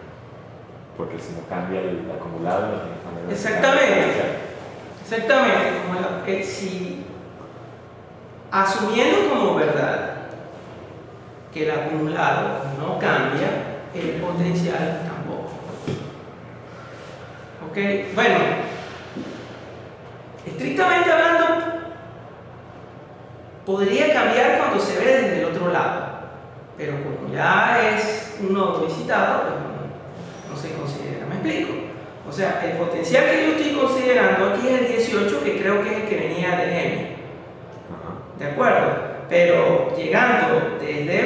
Porque si no cambia el acumulado, no tiene manera de Exactamente. cambiar. Exactamente. Si asumiendo como verdad que el acumulado no cambia, el potencial tampoco. ¿Ok? Bueno, estrictamente hablando, podría cambiar cuando se ve desde el otro lado, pero como ya es un nodo visitado, pues no se considera. ¿Me explico? O sea, el potencial que yo estoy considerando aquí es el 18, que creo que es el que venía de M. Ajá. ¿De acuerdo? Pero llegando desde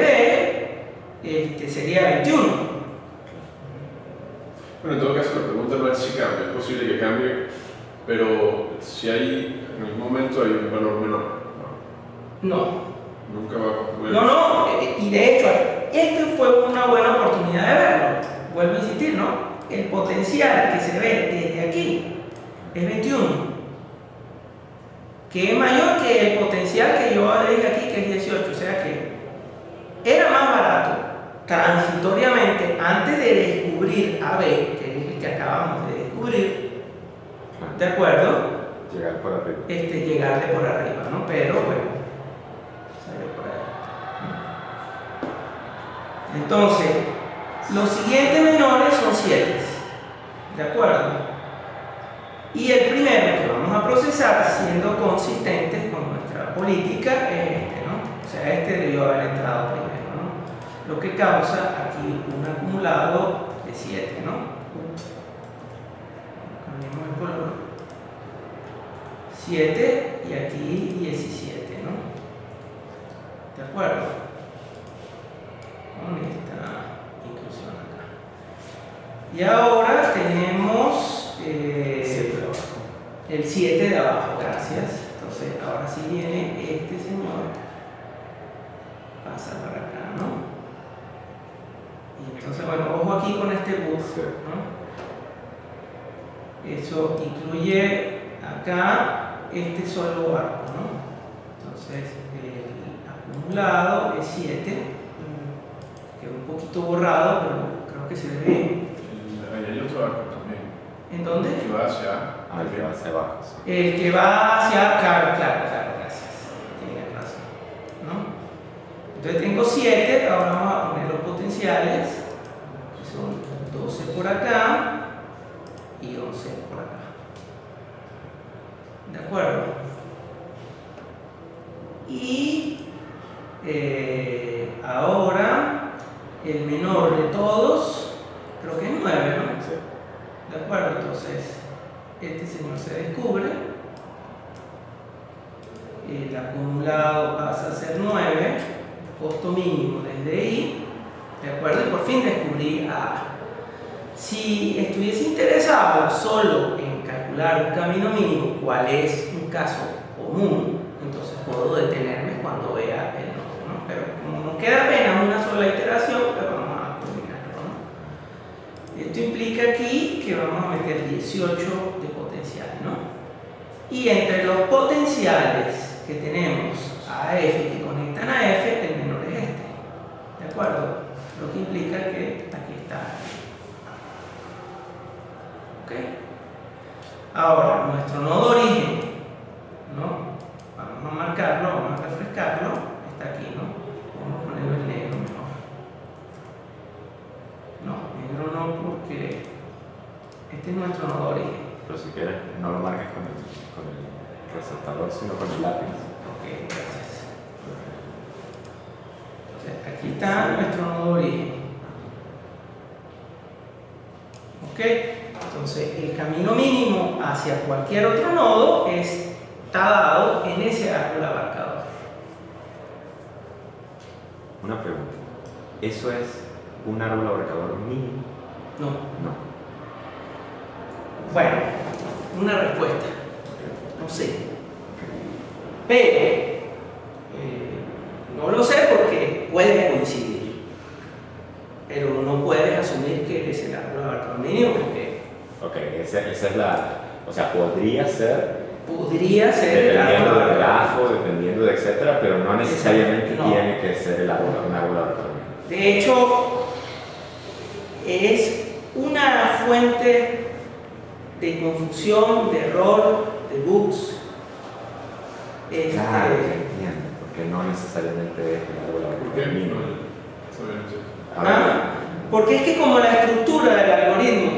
B, sería 21. Bueno, en todo caso, la pregunta no es si cambia. Es posible que cambie, pero si hay, en algún momento hay un valor menor. No. Nunca va a. No, y de hecho, esta fue una buena oportunidad de verlo. Vuelvo a insistir, ¿no? El potencial que se ve desde aquí es 21, que es mayor que el potencial que yo dije aquí, que es 18. O sea que era más barato transitoriamente antes de descubrir A, B, que es el que acabamos de descubrir, ¿de acuerdo? Llegar por arriba. Llegarle por arriba, ¿no? Pero bueno, salió por ahí. Entonces, los siguientes menores son 7, ¿de acuerdo? Y el primero que vamos a procesar, siendo consistentes con nuestra política, es este, ¿no? O sea, este debió haber entrado primero, ¿no? Lo que causa aquí un acumulado de 7, ¿no? Cambiemos el color. 7 y aquí 17, ¿no? ¿De acuerdo? Con esta inclusión acá. Y ahora tenemos el 7 de abajo, gracias. Entonces, ahora sí viene este señor, pasa para acá, ¿no? Y entonces, bueno, ojo aquí con este bus, ¿no? Eso incluye acá este solo arco, ¿no? Entonces, el acumulado es 7, quedó un poquito borrado, pero creo que se ve bien. Hay otro arco también. ¿En dónde? Que va hacia. El que va hacia abajo. Sí. El que va hacia, claro, gracias. Tienes razón, ¿no? Entonces tengo 7, ahora vamos a poner los potenciales, que son 12 por acá y 11 por acá. ¿De acuerdo? Y ahora el menor de todos, creo que es 9, ¿no? Sí. ¿De acuerdo? Entonces, este señor se descubre, el acumulado pasa a ser 9, costo mínimo desde I, ¿de acuerdo? Y por fin descubrí A. Si estuviese interesado solo en calcular un camino mínimo, cuál es un caso común, entonces puedo detenerme cuando vea el nodo, ¿no? Pero como nos queda apenas una sola iteración, pues vamos a terminarlo, ¿no? Esto implica aquí que vamos a meter 18 de potencial, ¿no? Y entre los potenciales que tenemos a F que conectan a F, el menor es este, ¿de acuerdo? Lo que implica que aquí está. ¿Ok? Ahora, nuestro nodo origen, ¿no? Vamos a marcarlo, vamos a refrescarlo, está aquí, ¿no? Vamos a ponerlo en negro mejor. No, negro no, porque este es nuestro nodo origen. Pero si quieres, no lo marques con el resaltador, sino con el lápiz. Ok, gracias. Aquí está nuestro nodo origen. ¿Ok? Entonces, el camino mínimo hacia cualquier otro nodo está dado en ese árbol abarcador. Una pregunta. ¿Eso es un árbol abarcador mínimo? No. No. Bueno, una respuesta. No sé. Pero, no lo sé porque puede coincidir. Pero no puedes asumir que es el árbol abarcador mínimo porque Ok, esa es la... O sea, podría ser... podría ser el Dependiendo árbol del abarcador. grafo, dependiendo de etcétera, pero no necesariamente No. tiene que ser un árbol abarcador mínimo. De hecho, es una fuente de confusión, de error, de bugs. Claro, entiendo, porque no necesariamente es un árbol ¿Por qué? abarcador mínimo. Ah, porque es que como la estructura del algoritmo,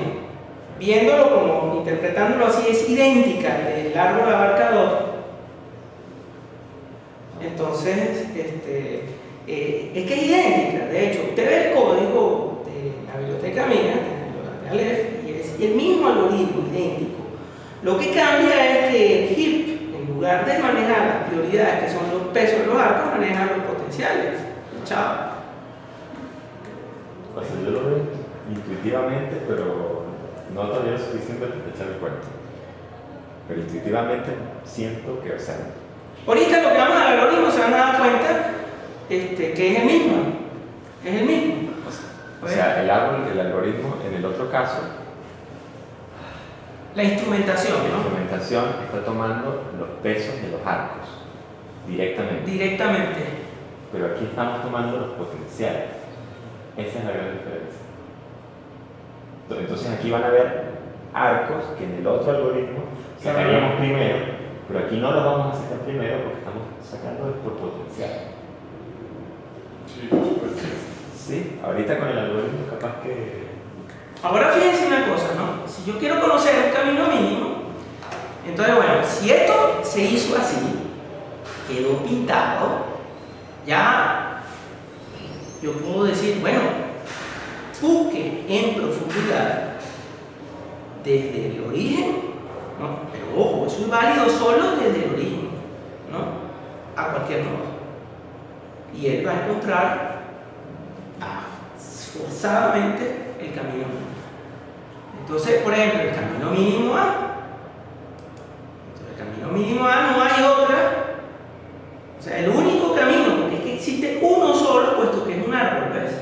viéndolo como, interpretándolo así, es idéntica al del árbol abarcador, entonces, es que es idéntica. De hecho, usted ve el código de la biblioteca mía, de Aleph, y es el mismo algoritmo, idéntico. Lo que cambia es que el heap, en lugar de manejar las prioridades, que son los pesos de los arcos, maneja los potenciales. Chao. O sea, yo lo veo intuitivamente, pero no todavía lo suficiente para echar el cuento. Pero intuitivamente siento que, o sea, Ahorita lo que vamos al algoritmo se van a dar cuenta que es el mismo. Es el mismo. o sea, el algoritmo en el otro caso, La instrumentación, la ¿no? instrumentación está tomando los pesos de los arcos directamente. Directamente. Pero aquí estamos tomando los potenciales. Esa es la gran diferencia. Entonces aquí van a haber arcos que en el otro algoritmo sacaríamos primero, pero aquí no los vamos a sacar primero porque estamos sacando por potencial. Sí, por supuesto. Sí, ahorita con el algoritmo capaz que... Ahora fíjense una cosa, ¿no? Si yo quiero conocer un camino mínimo, entonces, bueno, si esto se hizo así, quedó pintado, ya yo puedo decir, bueno, busque en profundidad desde el origen, ¿no? Pero ojo, eso es válido solo desde el origen, ¿no? A cualquier nodo. Y él va a encontrar forzadamente el camino mínimo. Entonces, por ejemplo, el camino mínimo A. Entonces, el camino mínimo A no hay otra. O sea, el único camino, porque es que existe uno solo, puesto que es un árbol, ¿ves?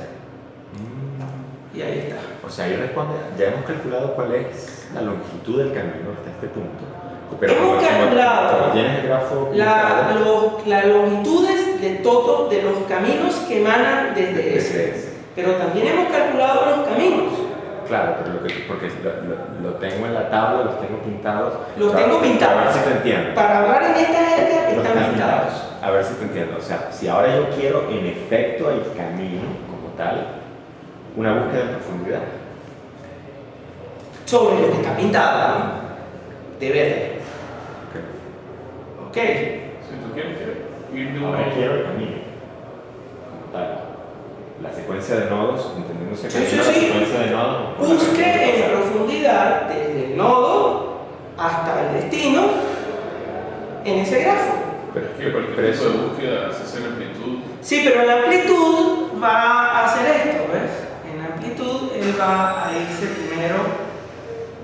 Y ahí está. O sea, ahí responde, ya hemos calculado cuál es la longitud del camino hasta este punto. Hemos calculado como tienes el grafo las longitudes de todos de los caminos que emanan desde ese. ese. Pero también hemos calculado los caminos. Claro, pero porque lo tengo en la tabla, los tengo pintados. Los Claro, tengo pintados. A ver si te entiendo. Para hablar en esta jerga Los están pintados. A ver si te entiendo. O sea, si ahora yo quiero en efecto el camino como tal, una búsqueda en profundidad. Sobre lo que está pintado, ¿no? De verde. Ok. Si tú quieres ir de Ahora uno quiero el camino como tal. La secuencia de nodos, entendiéndose que Sí, la sí. secuencia de nodos. Busque en profundidad desde el nodo hasta el destino en ese grafo. Pero es que cualquier Pero tipo de eso- búsqueda se hace en amplitud. Sí, pero en la amplitud va a hacer esto, ¿ves? En la amplitud él va a irse primero,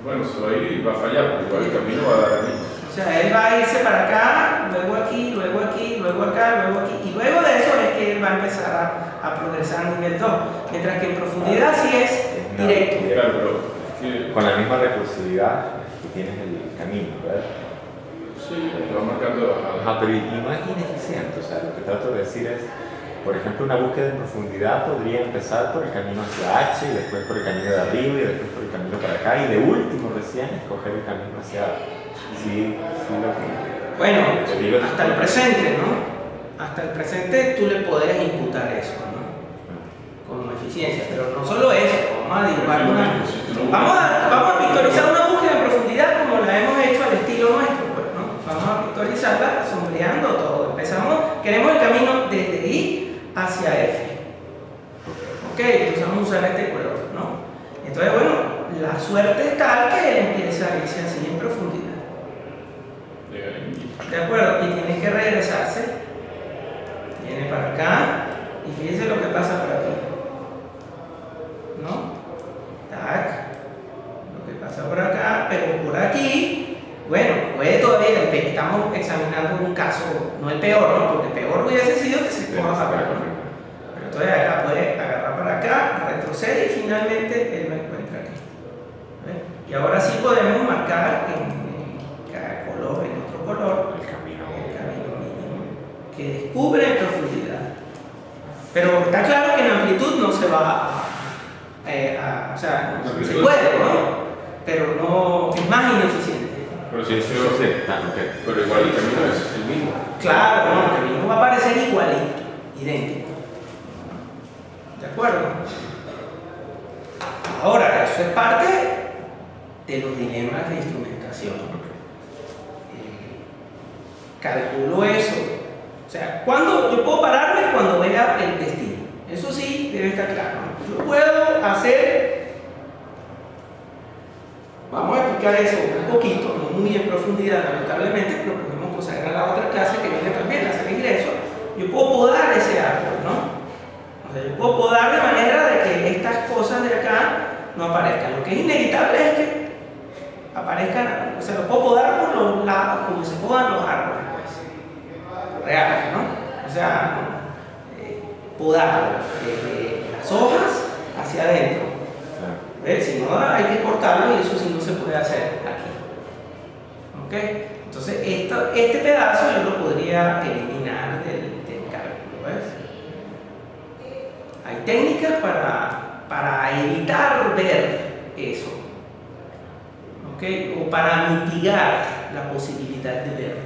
Bueno, se va a ir y va a fallar, porque igual el camino va a dar ahí. o sea, él va a irse para acá, luego aquí, luego aquí, luego acá, luego aquí, y luego de eso es que él va a empezar a progresar a nivel 2, mientras que en profundidad sí es No, directo. Claro, pero es que Con la misma recursividad que tienes el camino, ¿verdad? sí, te va marcando de bajada. Ajá, pero y no es ineficiente. O sea, lo que trato de decir es, por ejemplo, una búsqueda en profundidad podría empezar por el camino hacia H, y después por el camino de arriba, y después por el camino para acá, y de último recién escoger el camino hacia A. Sí, lo que... Bueno, te digo, hasta el presente, ¿no? Hasta el presente tú le podrías imputar eso, ¿no? Como eficiencia, pero no solo eso, vamos a dibujar una... Vamos a pictorizar una búsqueda en profundidad como la hemos hecho al estilo nuestro, pues, ¿no? Vamos a pictorizarla sombreando todo. Empezamos, queremos el camino desde I hacia F. vamos a usar este color, ¿no? Entonces, bueno, la suerte es tal que él empieza a irse así en profundidad. ¿De acuerdo? Y tiene que regresarse. Viene para acá y fíjense lo que pasa por aquí. ¿No? Tac. Lo que pasa por acá, pero por aquí, bueno, puede todavía, estamos examinando un caso, no el peor, ¿no? Porque el peor hubiese sido que se coja para acá, ¿no? Pero todavía acá puede agarrar para acá, retrocede y finalmente él lo encuentra aquí. ¿Ven? Y ahora sí podemos marcar en cada color, en otro color, el camino mínimo que descubre en profundidad. Pero está claro que en amplitud no se va o sea, se puede, ¿no? Pero no, es más ineficiente. Pero sí, pero igual el camino es el mismo. Claro, no, el camino va a parecer igualito, idéntico. ¿De acuerdo? Ahora, eso es parte de los dilemas de instrumentación. Calculo eso. O sea, ¿cuándo yo puedo pararme? Cuando vea el destino. Eso sí debe estar claro. Yo puedo hacer, vamos a explicar eso un poquito, no muy en profundidad lamentablemente, pero podemos consagrar la otra clase que viene también, hacer ingreso. Yo puedo podar ese árbol, ¿no? O sea, yo puedo podar de manera de que estas cosas de acá no aparezcan. Lo que es inevitable es que aparezcan, o sea, lo puedo podar por los lados, como se podan los árboles, pues, reales, ¿no? O sea, podar las hojas hacia adentro. Si no, hay que cortarlo y eso sí no se puede hacer aquí. ¿Ok? Entonces, este pedazo yo lo podría eliminar del cálculo. ¿Ves? Hay técnicas para evitar ver eso. ¿Ok? O para mitigar la posibilidad de verlo.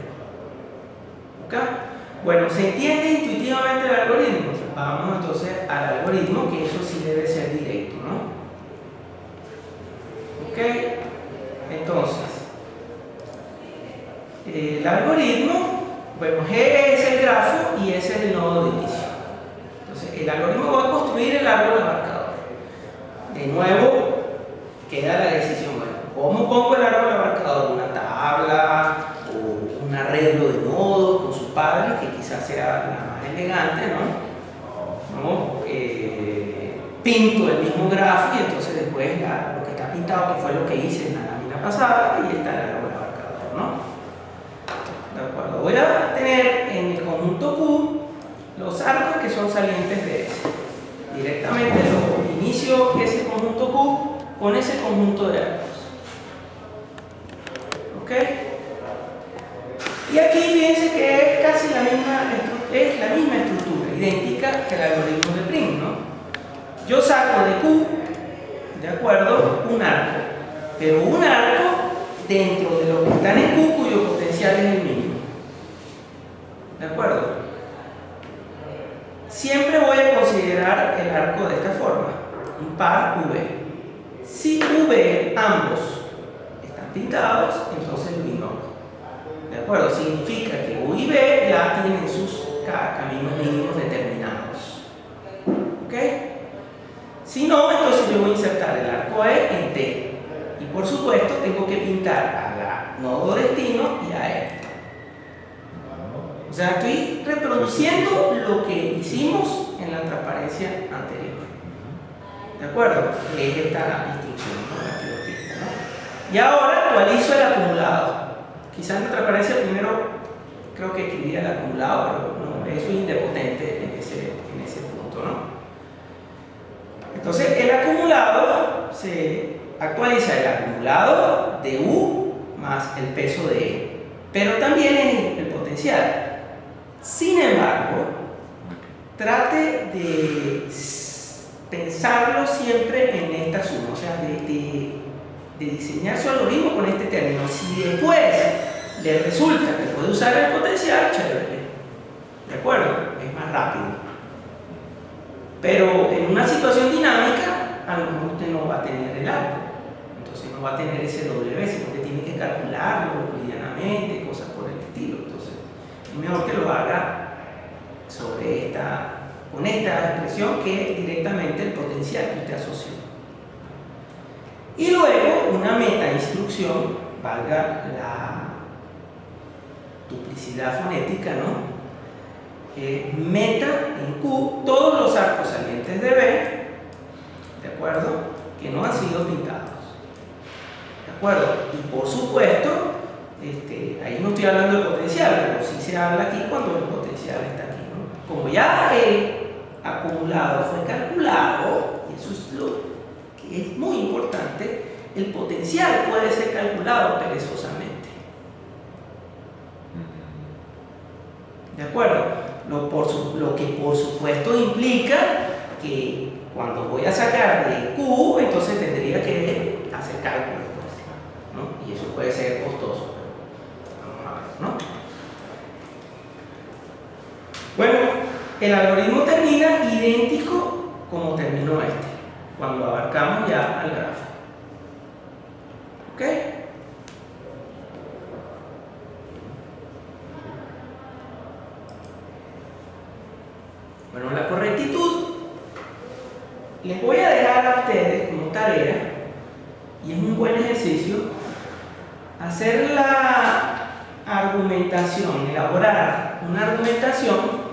¿Ok? Bueno, ¿se entiende intuitivamente el algoritmo? Vamos entonces al algoritmo, que eso sí debe ser directo, ¿no? ¿Ok? Entonces, el algoritmo, bueno, G es el grafo y ese es el nodo de inicio. Entonces, el algoritmo va a construir el árbol abarcador. De nuevo, queda la decisión, bueno, ¿cómo pongo el árbol abarcador? ¿Una tabla o un arreglo de nodos con sus padres, que quizás sea la más elegante, ¿no? Pinto el mismo grafo y entonces después lo que está pintado, que fue lo que hice en la lámina pasada, y está el árbol abarcador, ¿no? De acuerdo, voy a tener en el conjunto Q los arcos que son salientes de S. Directamente lo inicio ese conjunto Q con ese conjunto de arcos. ¿Ok? Y aquí fíjense que es casi la misma estructura, idéntica que el algoritmo de Prim, ¿no? Yo saco de Q, ¿de acuerdo?, un arco, pero un arco dentro de lo que está en Q cuyo potencial es el mínimo. ¿De acuerdo? Siempre voy a considerar el arco de esta forma, un par V. Si V ambos están pintados, entonces es binomio. ¿De acuerdo? Significa que U y B ya tienen sus caminos mínimos determinados. ¿Ok? Si no, entonces yo voy a insertar el arco E en T. Y por supuesto tengo que pintar a la nodo destino y a E. O sea, estoy reproduciendo lo que hicimos en la transparencia anterior. ¿De acuerdo? Es esta instrucción, ¿no? Y ahora actualizo el acumulado. Quizás en la transparencia primero creo que escribía el acumulado, pero no, eso es indepotente en ese punto, ¿no? Entonces el acumulado se actualiza el acumulado de U más el peso de E, pero también el potencial. Sin embargo, trate de pensarlo siempre en esta suma, o sea, de diseñar su algoritmo con este término. Si después le resulta que puede usar el potencial, chévere, ¿de acuerdo? Es más rápido. Pero en una situación dinámica, a lo mejor usted no va a tener el arco, entonces no va a tener ese W, sino que tiene que calcularlo cotidianamente, cosas por el estilo. Entonces, es mejor que lo haga sobre esta con esta expresión que es directamente el potencial que usted asoció. Y luego una meta instrucción, valga la duplicidad fonética, ¿no? Meta en Q todos los arcos salientes de B, ¿de acuerdo? Que no han sido pintados. ¿De acuerdo? Y por supuesto, ahí no estoy hablando de potencial, pero sí se habla aquí cuando el potencial está aquí, ¿no? Como ya el acumulado fue calculado, y eso es lo que es muy importante, el potencial puede ser calculado perezosamente. ¿De acuerdo? Lo que por supuesto implica que cuando voy a sacar de Q, entonces tendría que hacer cálculos, pues, ¿no? Y eso puede ser costoso. Vamos a ver, ¿no? Bueno, el algoritmo termina idéntico como terminó cuando abarcamos ya al grafo. ¿Ok? Bueno, la correctitud les voy a dejar a ustedes como tarea, y es un buen ejercicio, hacer la argumentación, elaborar una argumentación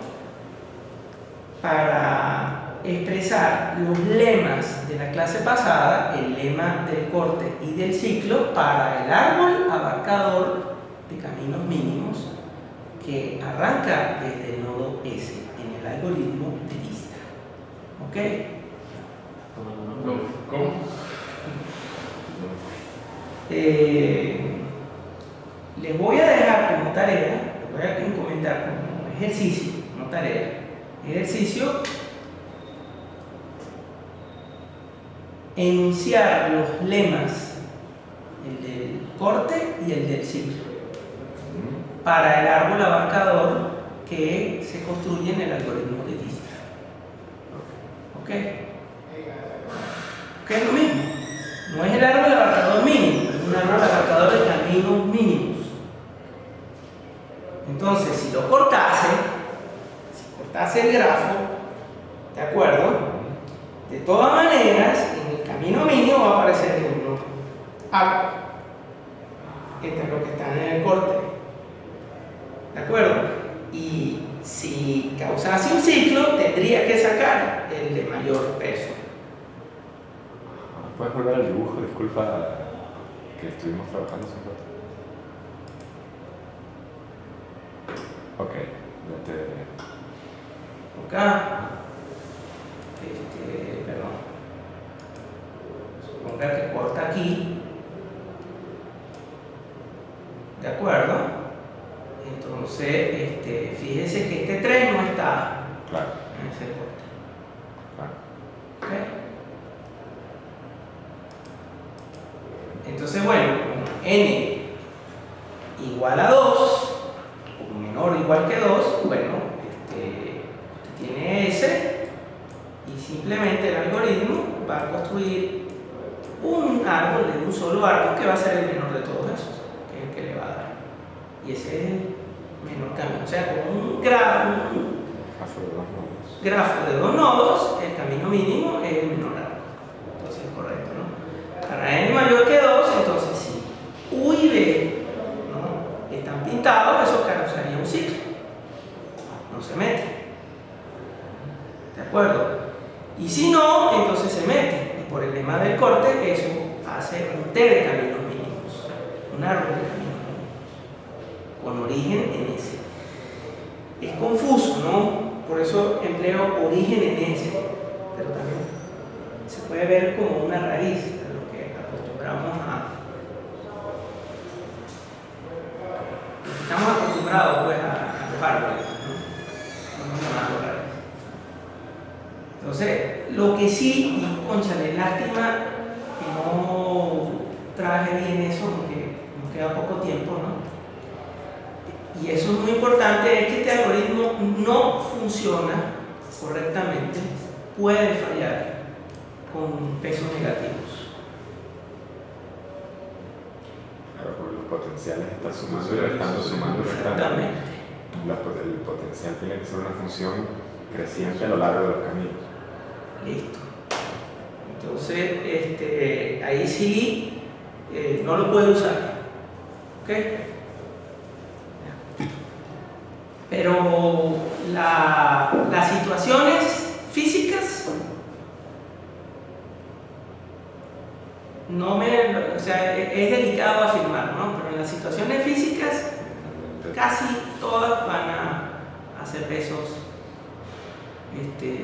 para expresar los lemas de la clase pasada, el lema del corte y del ciclo, para el árbol abarcador de caminos mínimos que arranca desde el nodo S en el algoritmo de lista. ¿Ok? ¿Cómo? Les voy a dejar como tarea, les voy a encomendar como ejercicio, no tarea, ejercicio, enunciar los lemas, el del corte y el del ciclo, para el árbol abarcador que se construye en el algoritmo de lista. ¿Ok? ¿Qué es lo mismo? No es el árbol abarcador mínimo, es un árbol abarcador de caminos mínimos. Entonces, si cortase el grafo, ¿de acuerdo? De todas maneras, en el camino mínimo va a aparecer el uno A. Esto es lo que está en el corte. ¿De acuerdo? Y si causase un ciclo, tendría que sacar el de mayor peso. ¿Puedes volver al dibujo? Disculpa que estuvimos trabajando hace un rato. Ok, ya te... Acá, perdón, suponga que corta aquí, ¿de acuerdo? Entonces, fíjese que este 3 no está Claro. en ese corte. Claro. ¿Ok? Entonces, bueno, n igual a 2, o menor o igual que 2, bueno, usted tiene S y simplemente el algoritmo va a construir un árbol de un solo árbol que va a ser el menor de todos esos, que es el que le va a dar. Y ese es el menor camino. O sea, con un grafo de dos nodos, el camino mínimo es el menor árbol. Entonces es correcto, ¿no? Para n mayor que 2, entonces si U y B, ¿no?, están pintados, eso causaría un ciclo. No se mete. ¿De acuerdo? Y si no, entonces se mete. Y por el lema del corte, eso hace un T de caminos mínimos. Un árbol de caminos mínimos. Con origen en S. Es confuso, ¿no? Por eso empleo origen en S. Pero también se puede ver como una raíz a lo que acostumbramos a. Estamos acostumbrados pues a los árboles, ¿no? Vamos a los árboles. Entonces, lo que sí, y cónchale, lástima que no traje bien eso porque nos queda poco tiempo, ¿no? Y eso es muy importante, es que este algoritmo no funciona correctamente, puede fallar con pesos negativos. Claro, porque los potenciales están sumando y restando, sumando y restando. Exactamente. El potencial tiene que ser una función creciente a lo largo de los caminos. Listo. Entonces, ahí sí no lo puede usar. ¿Ok? Pero las situaciones físicas o sea, es delicado afirmar, ¿no? Pero en las situaciones físicas casi todas van a hacer pesos,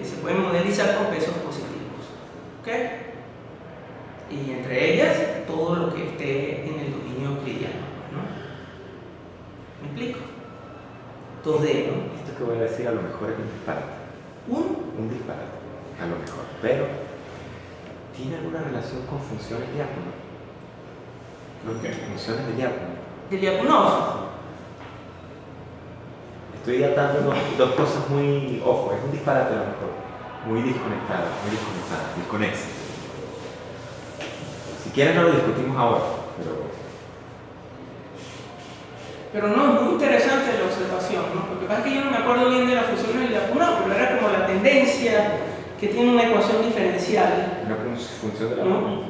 se pueden modelizar con pesos positivos, ¿ok? Y entre ellas todo lo que esté en el dominio euclidiano, ¿no? ¿Me explico? 2D, ¿no? Esto que voy a decir a lo mejor es un disparate. Un disparate, a lo mejor. Pero tiene alguna relación con funciones diácono. ¿Con qué? Funciones de diácono. De Lyapunov. Estoy atando dos cosas muy, ojo, es un disparate a lo mejor, muy desconexadas, desconexas. Si quieren no lo discutimos ahora, Pero no, es muy interesante la observación, ¿no? Porque pasa que yo no me acuerdo bien de la función del Lyapunov, pero era como la tendencia que tiene una ecuación diferencial. una función de la... ¿No?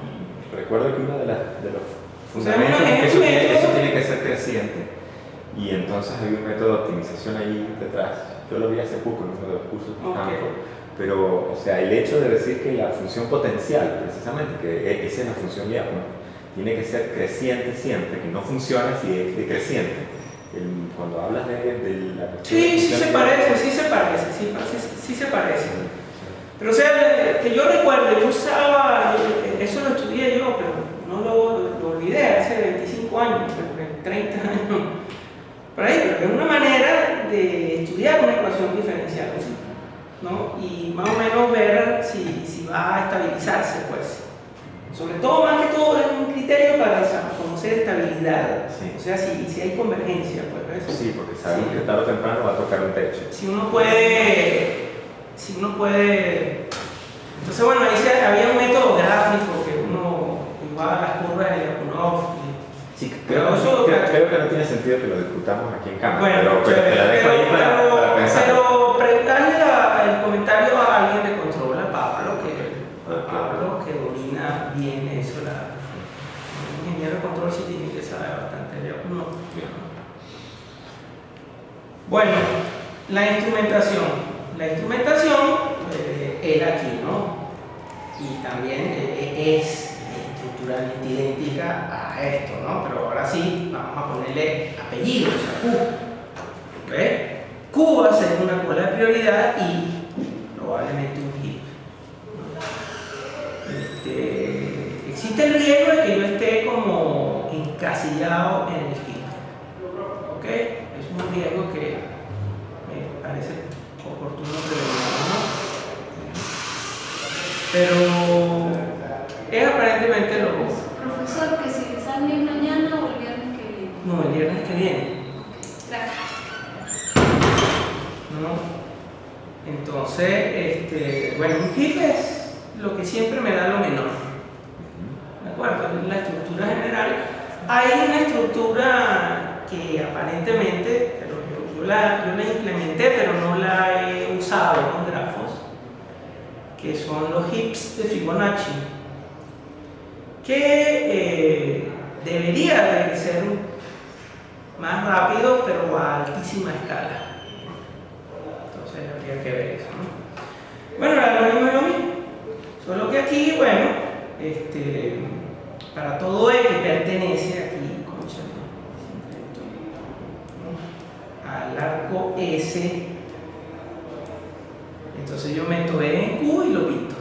Recuerdo que uno de los O sea, fundamentos es que es un método. eso tiene que ser creciente. Y entonces hay un método de optimización ahí detrás. Yo lo vi hace poco en uno de los cursos de Stanford. Pero, o sea, el hecho de decir que la función potencial, precisamente, que esa es la función diácono, tiene que ser creciente siempre, que no funciona si es decreciente. Cuando hablas de la cuestión Sí, sí de se parece. Pero o sea, que yo recuerdo, yo usaba, eso lo estudié yo, pero no lo olvidé, hace 25 años, 30 años. Por ahí, pero es una manera de estudiar una ecuación diferencial, ¿no? Y más o menos ver si va a estabilizarse, pues. Sobre todo, más que todo, es un criterio para conocer estabilidad. Sí. O sea, si hay convergencia, pues. ¿Ves? Sí, porque sabemos que tarde o temprano va a tocar un techo. Si uno puede. Entonces, bueno, ahí había un método gráfico que uno iguala las curvas de Lyapunov. Sí, creo que no tiene sentido que lo discutamos aquí en cámara, Bueno, pero te la dejo ahí para pensar. Pero preguntarle el comentario a alguien de control, a Pablo, que domina bien eso. Un ingeniero de control sí tiene que saber bastante. Bueno, la instrumentación. La instrumentación era aquí, ¿no? Y también es estructuralmente idéntica a esto, ¿no? Pero ahora sí, vamos a ponerle apellidos a Q. ¿Ok? Q va a ser una cola de prioridad y probablemente un heap. Existe el riesgo de que yo esté como encasillado en el heap. ¿Ok? Es un riesgo que me parece oportuno prevenir, ¿no? Pero es aparentemente lo mismo. Profesor, que si examen es mañana o el viernes que viene. No, el viernes que viene. Gracias. ¿No? Entonces, bueno, un heap es lo que siempre me da lo menor. ¿De acuerdo? En la estructura general hay una estructura que aparentemente, pero yo la implementé, pero no la he usado con grafos, que son los heaps de Fibonacci, que debería de ser más rápido, pero a altísima escala. Entonces habría que ver eso, ¿no? Bueno, el algoritmo es lo mismo, solo que aquí, bueno, para todo E que pertenece aquí, ¿no? Al arco S, entonces yo meto E en Q y lo pinto.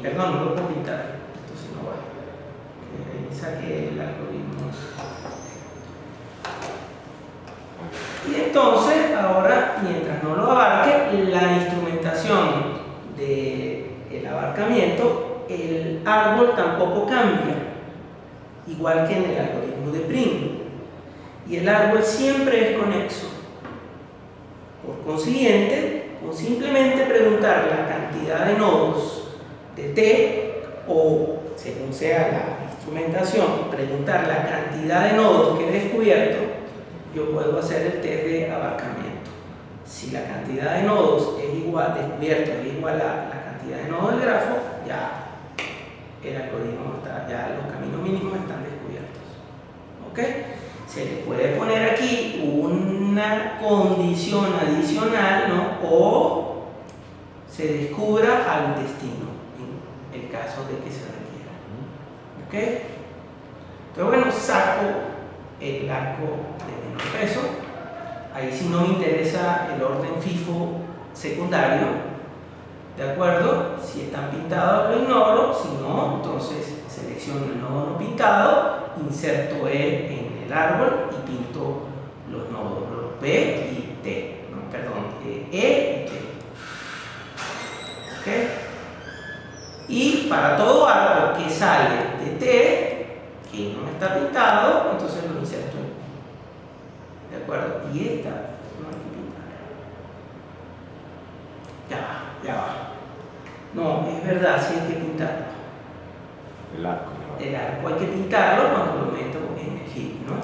Perdón, no lo puedo pintar, entonces no va. Saqué el algoritmo. Y entonces, ahora, mientras no lo abarque, la instrumentación del abarcamiento, el árbol tampoco cambia, igual que en el algoritmo de Prim. Y el árbol siempre es conexo. Por consiguiente, con simplemente preguntar la cantidad de nodos de T, o según sea la instrumentación, preguntar la cantidad de nodos que he descubierto, yo puedo hacer el test de abarcamiento. Si la cantidad de nodos es igual, descubiertos es igual a la cantidad de nodos del grafo, ya el algoritmo está, ya los caminos mínimos están descubiertos. ¿Ok? Se le puede poner aquí una condición adicional, ¿no? O se descubra al destino, en el caso de que se requiera. ¿Ok? Entonces, bueno, saco el arco de menor peso. Ahí sí no me interesa el orden FIFO secundario, ¿de acuerdo? Si están pintados lo ignoro, si no, entonces selecciono el nodo no pintado, inserto E en el árbol y pinto los nodos, los B y T, no, perdón, E y T. ¿Ok? Y para todo arco que sale de T, que no está pintado, entonces lo inserto en ¿de acuerdo? Y esta no hay que pintarla. Ya va. No, es verdad, sí hay que pintarlo. El arco, ¿no? El arco hay que pintarlo cuando lo meto en el heap, ¿no?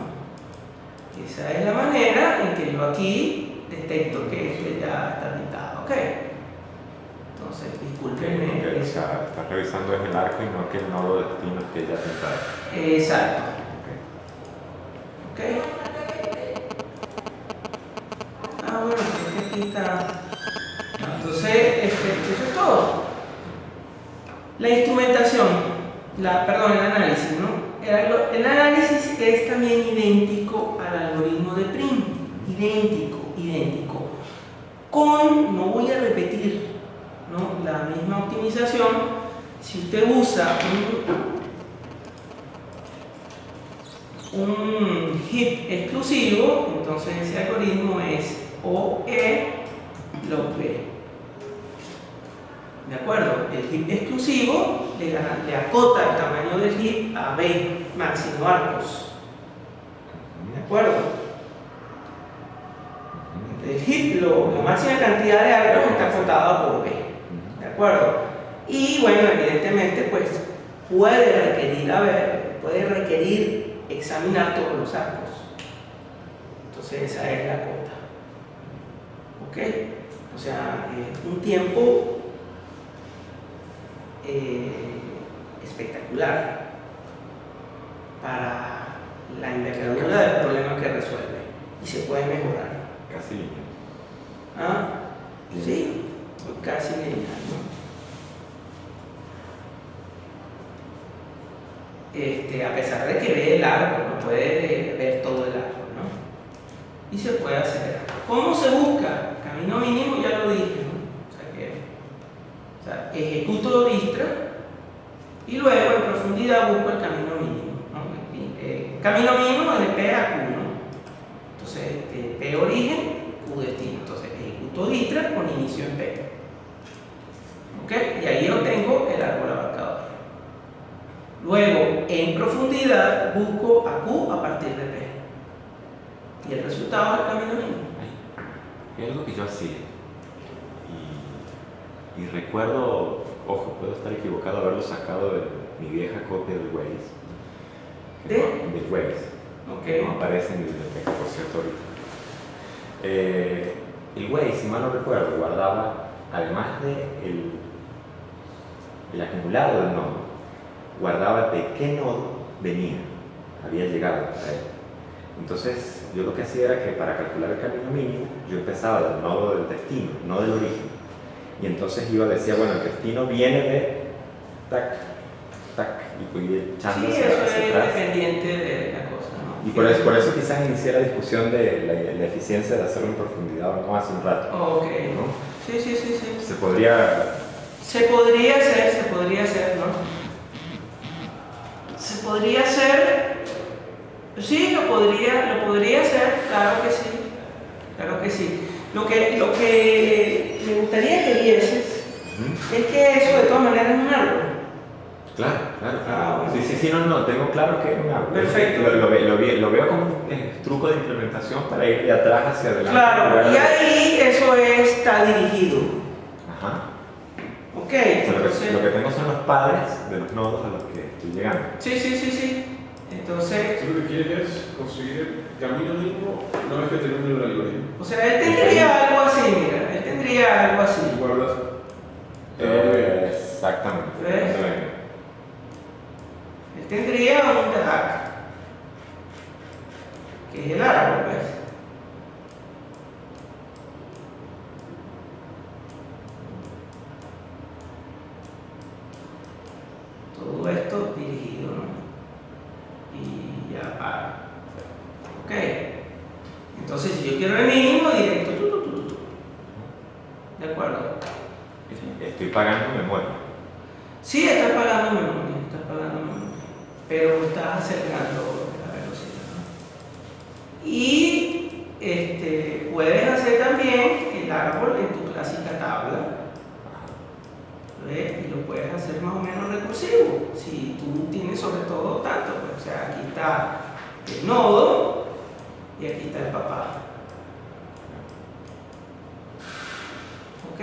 Esa es la manera en que yo aquí detecto que este ya está pintado, ¿ok? Entonces, discúlpenme. Okay, o sea, estás revisando es el arco y no que el nodo de destino esté ya pintado. Exacto. Okay. ¿Ok? Bueno, pues aquí está. Entonces, eso es todo. La instrumentación, perdón, el análisis, ¿no? El análisis es también idéntico al algoritmo de Prim. Idéntico. No voy a repetir, ¿no? La misma optimización. Si usted usa un heap exclusivo, entonces ese algoritmo es OE log B. ¿De acuerdo? El heap exclusivo le acota el tamaño del heap a B, máximo arcos. ¿De acuerdo? El heap, la máxima cantidad de arcos está acotada por B. ¿De acuerdo? Y bueno, evidentemente, pues puede requerir examinar todos los arcos. Entonces esa es la cota. ¿Ok? O sea, un tiempo espectacular para la envergadura del problema que resuelve y se puede mejorar. Casi lineal. ¿Ah? Sí, casi lineal, ¿no? A pesar de que ve el árbol, no puede ver todo el árbol, ¿no? Y se puede hacer. ¿Cómo se busca? Camino mínimo, ya lo dije, ¿no? O sea, ejecuto Dijkstra y luego en profundidad busco el camino mínimo, ¿no? Camino mínimo es de P a Q, ¿no? Entonces, P origen, Q destino. Entonces, ejecuto Dijkstra con inicio en P. ¿Ok? Y ahí obtengo el árbol abarcador. Luego, en profundidad, busco a Q a partir de P. Y el resultado es el camino mínimo. Hay algo que yo hacía. Y recuerdo, ojo, puedo estar equivocado, haberlo sacado de mi vieja copia del Waze. Del Waze. Okay. No aparece en mi biblioteca, por cierto, ahorita. El Waze, si mal no recuerdo, guardaba, además de el acumulado del nodo, guardaba de qué nodo había llegado a él. Entonces, yo lo que hacía era que para calcular el camino mínimo, yo empezaba del nodo del destino, no del origen. Y entonces decía, bueno, el destino viene de tac, tac, y voy echando sí, hacia eso atrás. Es dependiente de la cosa, ¿no? Y por eso quizás inicié la discusión de la eficiencia de hacerlo en profundidad o no hace un rato. Ok. ¿No? Sí. Se podría hacer, ¿no? Se podría hacer, sí, lo podría hacer, claro que sí. Lo que me gustaría que vieses es que eso de todas maneras es un árbol. Claro. Bueno. Sí, no, tengo claro que es un árbol. Perfecto. Lo veo como un truco de implementación para ir de atrás hacia adelante. Claro, y ahí eso está dirigido. Ajá. Ok, entonces, lo que tengo son los padres de los nodos a los que estoy llegando. Sí. Entonces, Tú lo que quieres es conseguir el camino mínimo Una vez que termine el algoritmo, O sea, él tendría algo así, mira, él tendría algo así. guardas. Exactamente. ¿Ves? Él tendría un DAC, que es el árbol, ¿ves? Todo esto dirigido, ¿no? Y ya para. Ok. Entonces, si yo quiero el mínimo directo, ¿de acuerdo? Estoy pagando memoria. Sí, estás pagando memoria, pero estás acercando la velocidad, ¿no? Y puedes hacer también el árbol en tu clásica tabla, ¿ves? Y lo puedes hacer más o menos recursivo, si tú tienes sobre todo tanto, pues, o sea, aquí está el nodo y aquí está el papá. ¿Ok?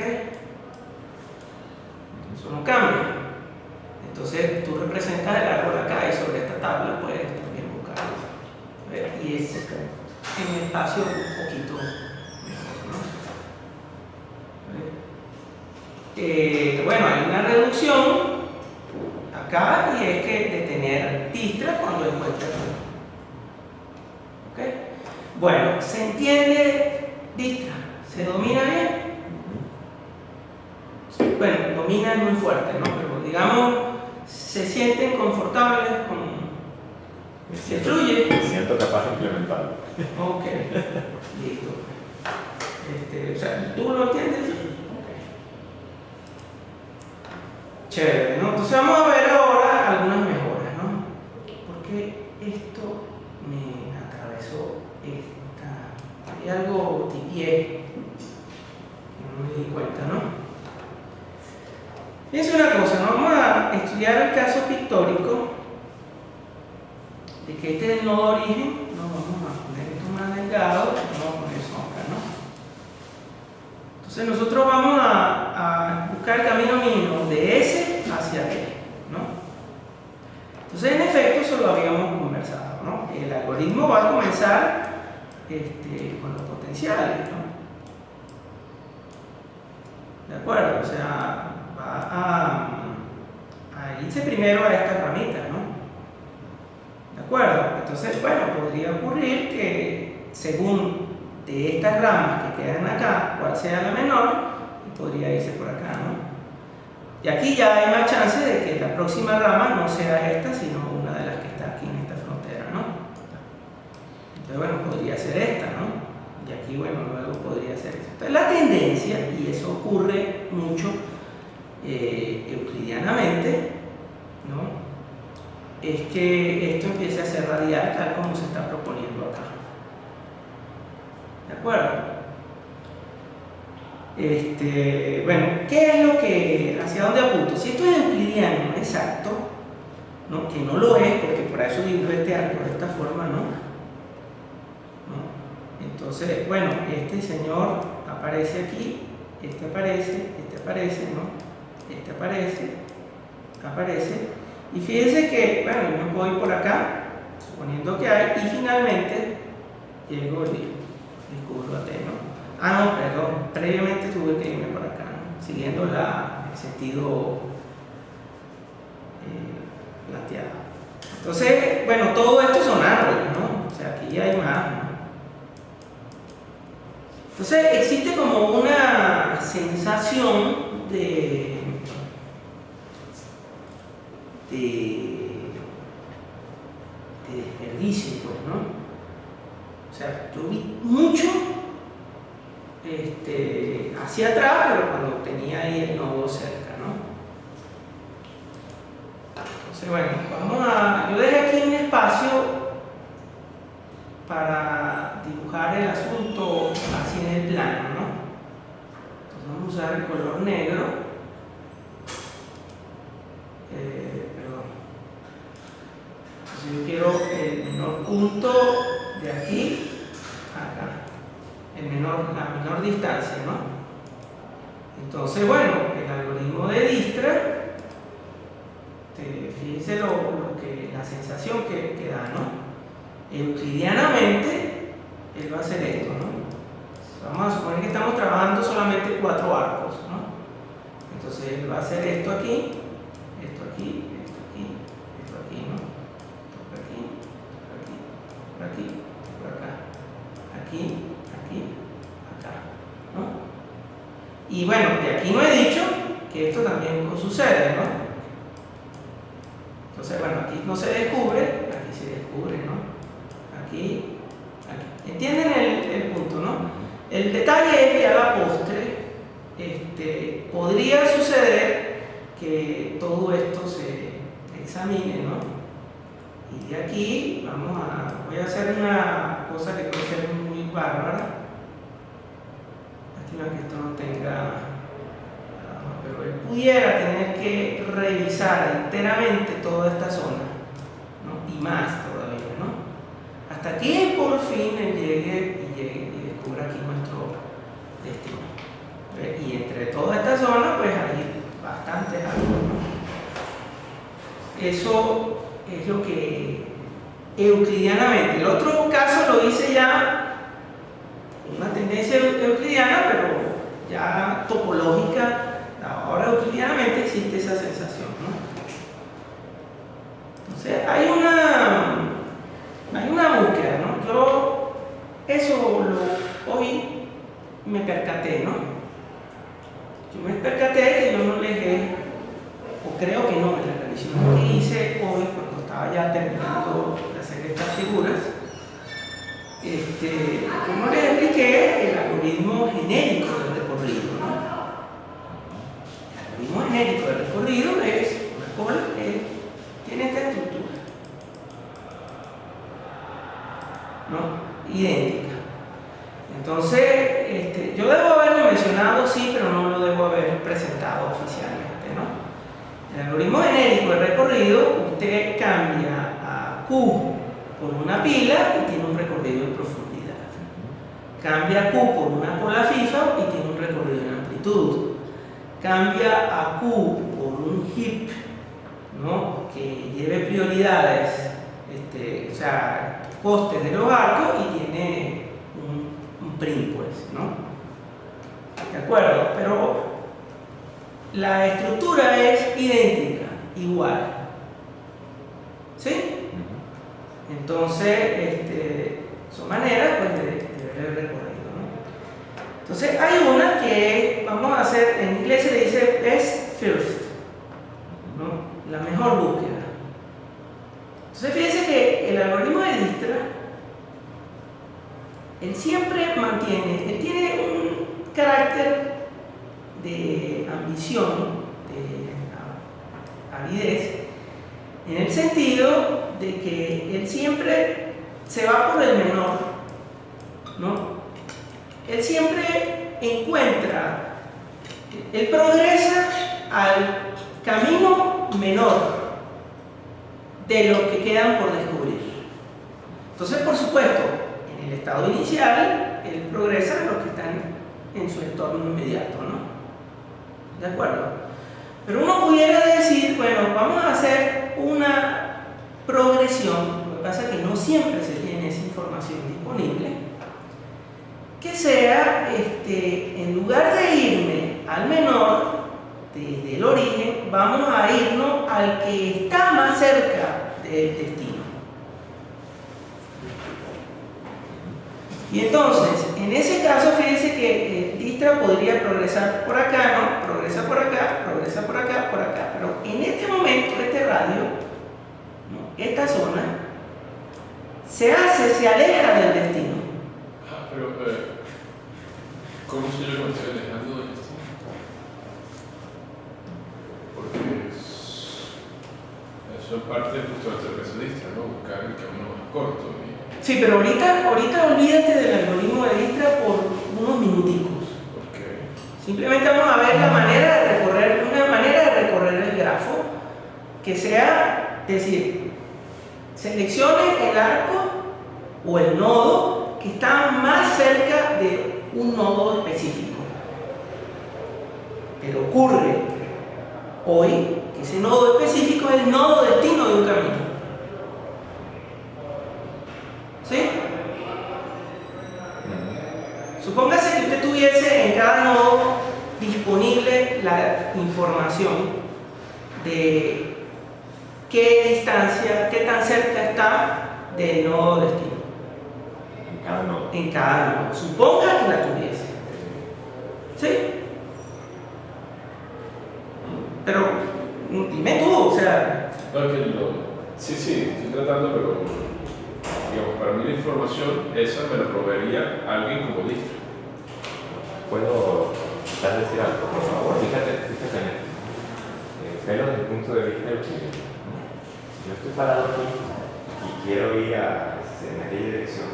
Eso no cambia. Entonces tú representas el árbol acá y sobre esta tabla puedes también buscarlo. ¿Ves? Y es en el espacio un poquito mejor, ¿no? Bueno, hay una reducción acá y es que de tener distra cuando encuentras uno. ¿Ok? Bueno, ¿se entiende distra? ¿Se domina bien? Bueno, domina es muy fuerte, ¿no? Pero digamos, se sienten confortables con... ¿Se fluye? Me siento capaz de implementarlo. Ok, listo. O sea, ¿tú lo entiendes? Ok. Chévere, ¿no? Entonces vamos a ver ahora algunas mejoras, ¿no? Porque esto me atravesó esta... Hay algo tipié que no me di cuenta, ¿no? Fíjense una cosa, ¿no? Vamos a estudiar el caso pictórico de que este es el nodo origen. No, vamos a poner esto más delgado, vamos a poner sombra, ¿no? Entonces nosotros vamos a buscar el camino mínimo de S hacia B, ¿no? Entonces en efecto eso lo habíamos conversado, ¿no? El algoritmo va a comenzar con los potenciales, ¿no? ¿De acuerdo? O sea, va a irse primero a esta ramita, ¿no? ¿De acuerdo? Entonces, bueno, podría ocurrir que según de estas ramas que quedan acá, cuál sea la menor, podría irse por acá, ¿no? Y aquí ya hay más chance de que la próxima rama no sea esta, sino una de las que está aquí en esta frontera, ¿no? Entonces, bueno, podría ser esta, ¿no? Y aquí, bueno, luego podría ser esta. Entonces, la tendencia, y eso ocurre mucho euclidianamente, ¿no? Es que esto empiece a ser radial tal como se está proponiendo acá. ¿De acuerdo? Bueno, ¿qué es lo que, hacia dónde apunto? Si esto es euclidiano exacto, ¿no? Que no lo es, porque por eso dibujo este arco de esta forma, ¿no? Entonces, bueno, este señor aparece aquí, este aparece, ¿no? Este aparece, y fíjense que, bueno, yo me puedo ir por acá, suponiendo que hay, y finalmente llego y descubro a T, ¿no? Ah, no, perdón, previamente tuve que irme por acá, ¿no? Siguiendo el sentido plateado. Entonces, bueno, todo esto son árboles, ¿no? O sea, aquí hay más, ¿no? Entonces, existe como una sensación de desperdicio, pues, ¿no? O sea, yo vi mucho hacia atrás, pero cuando tenía ahí el nodo cerca, ¿no? Entonces, bueno, yo dejé aquí un espacio para dibujar el asunto así en el plano, ¿no? Entonces vamos a usar el color negro. Entonces yo quiero el menor punto de aquí a acá, la menor distancia, ¿no? Entonces, bueno, el algoritmo de Dijkstra, fíjense la sensación que da, ¿no? Euclidianamente, él va a hacer esto, ¿no? Vamos a suponer que estamos trabajando solamente 4 arcos, ¿no? Entonces él va a hacer esto aquí, esto aquí, esto aquí, esto aquí, ¿no? Esto por aquí, por aquí, por acá, aquí, aquí, acá, ¿no? Y bueno, de aquí no he dicho que esto también sucede, ¿no? Entonces, bueno, aquí no se descubre, aquí se descubre, ¿no? Aquí, aquí. ¿Entienden el punto, no? El detalle es que a la postre podría suceder que todo esto se examine, ¿no? Y de aquí voy a hacer una cosa que puede ser muy bárbara. Lástima que esto no tenga, pero él pudiera tener que revisar enteramente toda esta zona, ¿no? Y más todavía, ¿no? Hasta que por fin él llegue y descubra aquí nuestro destino. Y entre toda esta zona, pues hay bastantes árboles, ¿no? Eso es lo que euclidianamente. El otro caso lo hice ya, una tendencia euclidiana, pero ya topológica. Ahora euclidianamente existe esa sensación, ¿no? Entonces hay una búsqueda, ¿no? Yo hoy me percaté, ¿no? Yo me percaté que yo no le o creo que no, en la revisión que hice hoy, cuando estaba ya terminando de hacer estas figuras, yo no les expliqué el algoritmo genérico del recorrido, ¿no? El algoritmo genérico del recorrido es una cola que tiene esta estructura, ¿no? Idéntica. Entonces, yo debo haberlo mencionado, sí, pero no lo debo haber presentado oficialmente, ¿no? El algoritmo genérico de recorrido, usted cambia a Q por una pila y tiene un recorrido en profundidad. Cambia a Q por una cola FIFA y tiene un recorrido en amplitud. Cambia a Q por un heap, ¿no? Que lleve prioridades, o sea, costes de los arcos y tiene un prim, pues, ¿no? ¿De acuerdo? Pero la estructura es idéntica, igual. ¿Sí? Entonces, son maneras, pues, de ver el recorrido, ¿no? Entonces, hay una que vamos a hacer, en inglés se le dice best first, ¿no? La mejor búsqueda. Entonces, fíjense que el algoritmo de Dijkstra, él siempre él tiene un carácter de ambición, de avidez, en el sentido de que él siempre se va por el menor, ¿no? Él siempre él progresa al camino menor de los que quedan por descubrir. Entonces, por supuesto, en el estado inicial, él progresa a los que están en su entorno inmediato, ¿no? ¿De acuerdo? Pero uno pudiera decir, bueno, vamos a hacer una progresión, lo que pasa es que no siempre se tiene esa información disponible, que sea, en lugar de irme al menor, desde el origen, vamos a irnos al que está más cerca del destino. Y entonces, en ese caso, fíjense que Dijkstra podría progresar por acá, ¿no? Progresa por acá, progresa por acá, por acá. Pero en este momento, este radio, ¿no? Esta zona, se aleja del destino. Pero, ¿cómo se yo me estoy alejando del destino? Porque eso es parte de nuestra tercerista, ¿no? Buscar el camino más corto. Sí, pero ahorita olvídate del algoritmo de Dijkstra por unos minuticos. Okay. Simplemente vamos a ver una manera de recorrer el grafo que sea, es decir, seleccione el arco o el nodo que está más cerca de un nodo específico. Pero ocurre hoy que ese nodo específico es el nodo destino de un camino. ¿Sí? Supóngase que usted tuviese en cada nodo disponible la información de qué distancia, qué tan cerca está del nodo destino. En cada nodo. En cada nodo. Suponga que la tuviese. ¿Sí? Pero dime tú, o sea. Sí, estoy tratando, pero digamos, para mí la información esa me la proveería alguien como listo. ¿Puedo intentar decir algo? Por favor, fíjate en esto. Pero desde el punto de vista del cliente. Yo estoy parado aquí y quiero ir en aquella dirección.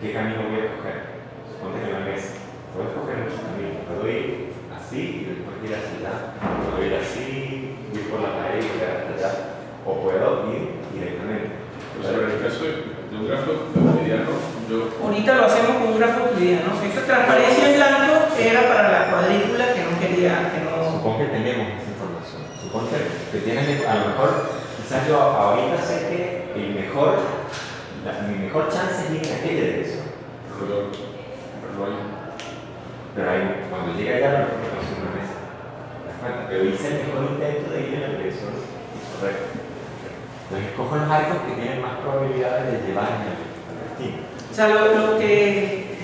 ¿Qué camino voy a escoger? Suponte que en la mesa. Puedo escoger muchos caminos. Puedo ir así y después ir hacia allá. Puedo ir así, ir por la pared y llegar hasta allá. O puedo ir directamente. Pues en el caso de un gráfico euclidiano, Ahorita lo hacemos con un grafo euclidiano. Esta transparencia en blanco era para la cuadrícula que no quería, que no. Supongo que tenemos esa información. Supongo que tienes, a lo mejor, quizás yo ahorita sé que mi mejor chance es ir en aquella dirección. Pero ahí, cuando llega allá, a lo mejor no es una mesa. ¿Te das cuenta? Pero hice el mejor intento de ir en la dirección correcta. Entonces escojo los arcos que tienen más probabilidades de llevarme al destino. O sea, lo que.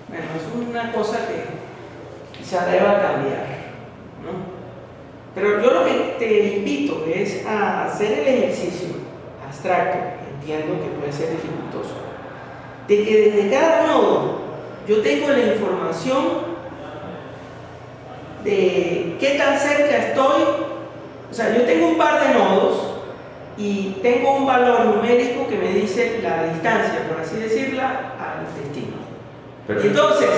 Bueno, es una cosa que quizá deba cambiar, ¿no? Pero yo lo que te invito es a hacer el ejercicio abstracto, entiendo que puede ser dificultoso, de que desde cada nodo yo tengo la información de qué tan cerca estoy. O sea, yo tengo un par de nodos y tengo un valor numérico que me dice la distancia, por así decirla, al destino. Y entonces,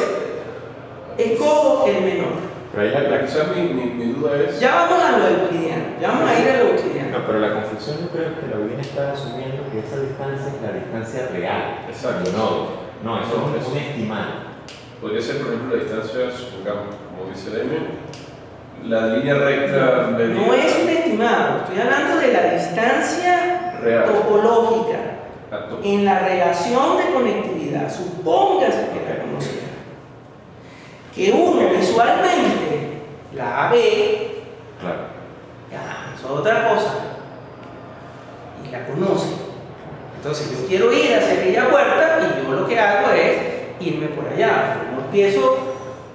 escojo el menor. Pero ahí quizás mi duda es. Ya vamos a lo euclidiano, ya vamos a ir a lo euclidiano. No, pero la confusión yo creo que la Udine está asumiendo que esa distancia es la distancia real. Exacto. No, eso es un estimado. Podría ser, por ejemplo, la distancia, supongamos, como dice Demian, la línea recta de. No es un estimado, estoy hablando de la distancia real topológica en la relación de conectividad. Supóngase que la conociera. Que uno visualmente la ve, Claro. ya, eso es otra cosa, y la conoce. Entonces yo quiero ir hacia aquella puerta y yo lo que hago es irme por allá. Yo empiezo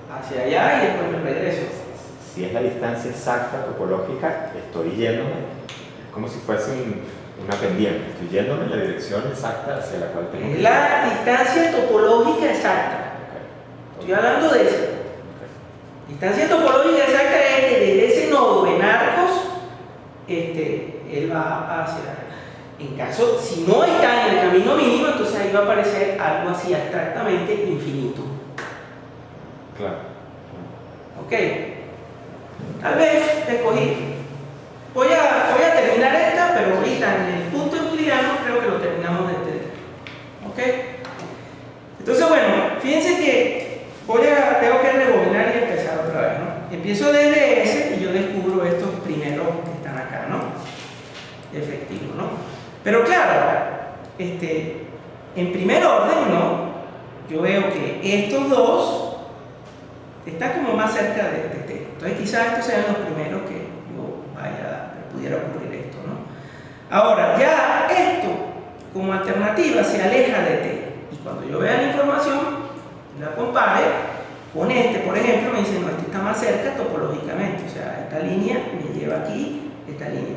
hacia allá y después me regreso. Si es la distancia exacta topológica, estoy yéndome, es como si fuese una pendiente, estoy yéndome en la dirección exacta hacia la cual tengo que Es ir. la distancia topológica exacta. Estoy hablando de eso. Distancia topológica exacta es que desde ese nodo en arcos, él va hacia. En caso, si no está en el camino mínimo, entonces ahí va a aparecer algo así abstractamente infinito. Claro. ¿Ok? Tal vez escogí. Voy a terminar esta, pero ahorita en el punto euclidiano creo que lo terminamos de entender. ¿Ok? Entonces, bueno, fíjense que tengo que rebobinar y empezar otra vez, ¿no? Empiezo desde ese y yo descubro estos primeros que están acá, ¿no? Efectivo, ¿no? Pero claro, en primer orden, ¿no? Yo veo que estos dos están como más cerca de T. Entonces quizás estos sean los primeros que pudiera ocurrir esto, ¿no? Ahora, ya esto como alternativa se aleja de T. Y cuando yo vea la información, la compare con por ejemplo, me dice, no, este está más cerca topológicamente, o sea, esta línea me lleva aquí, esta línea,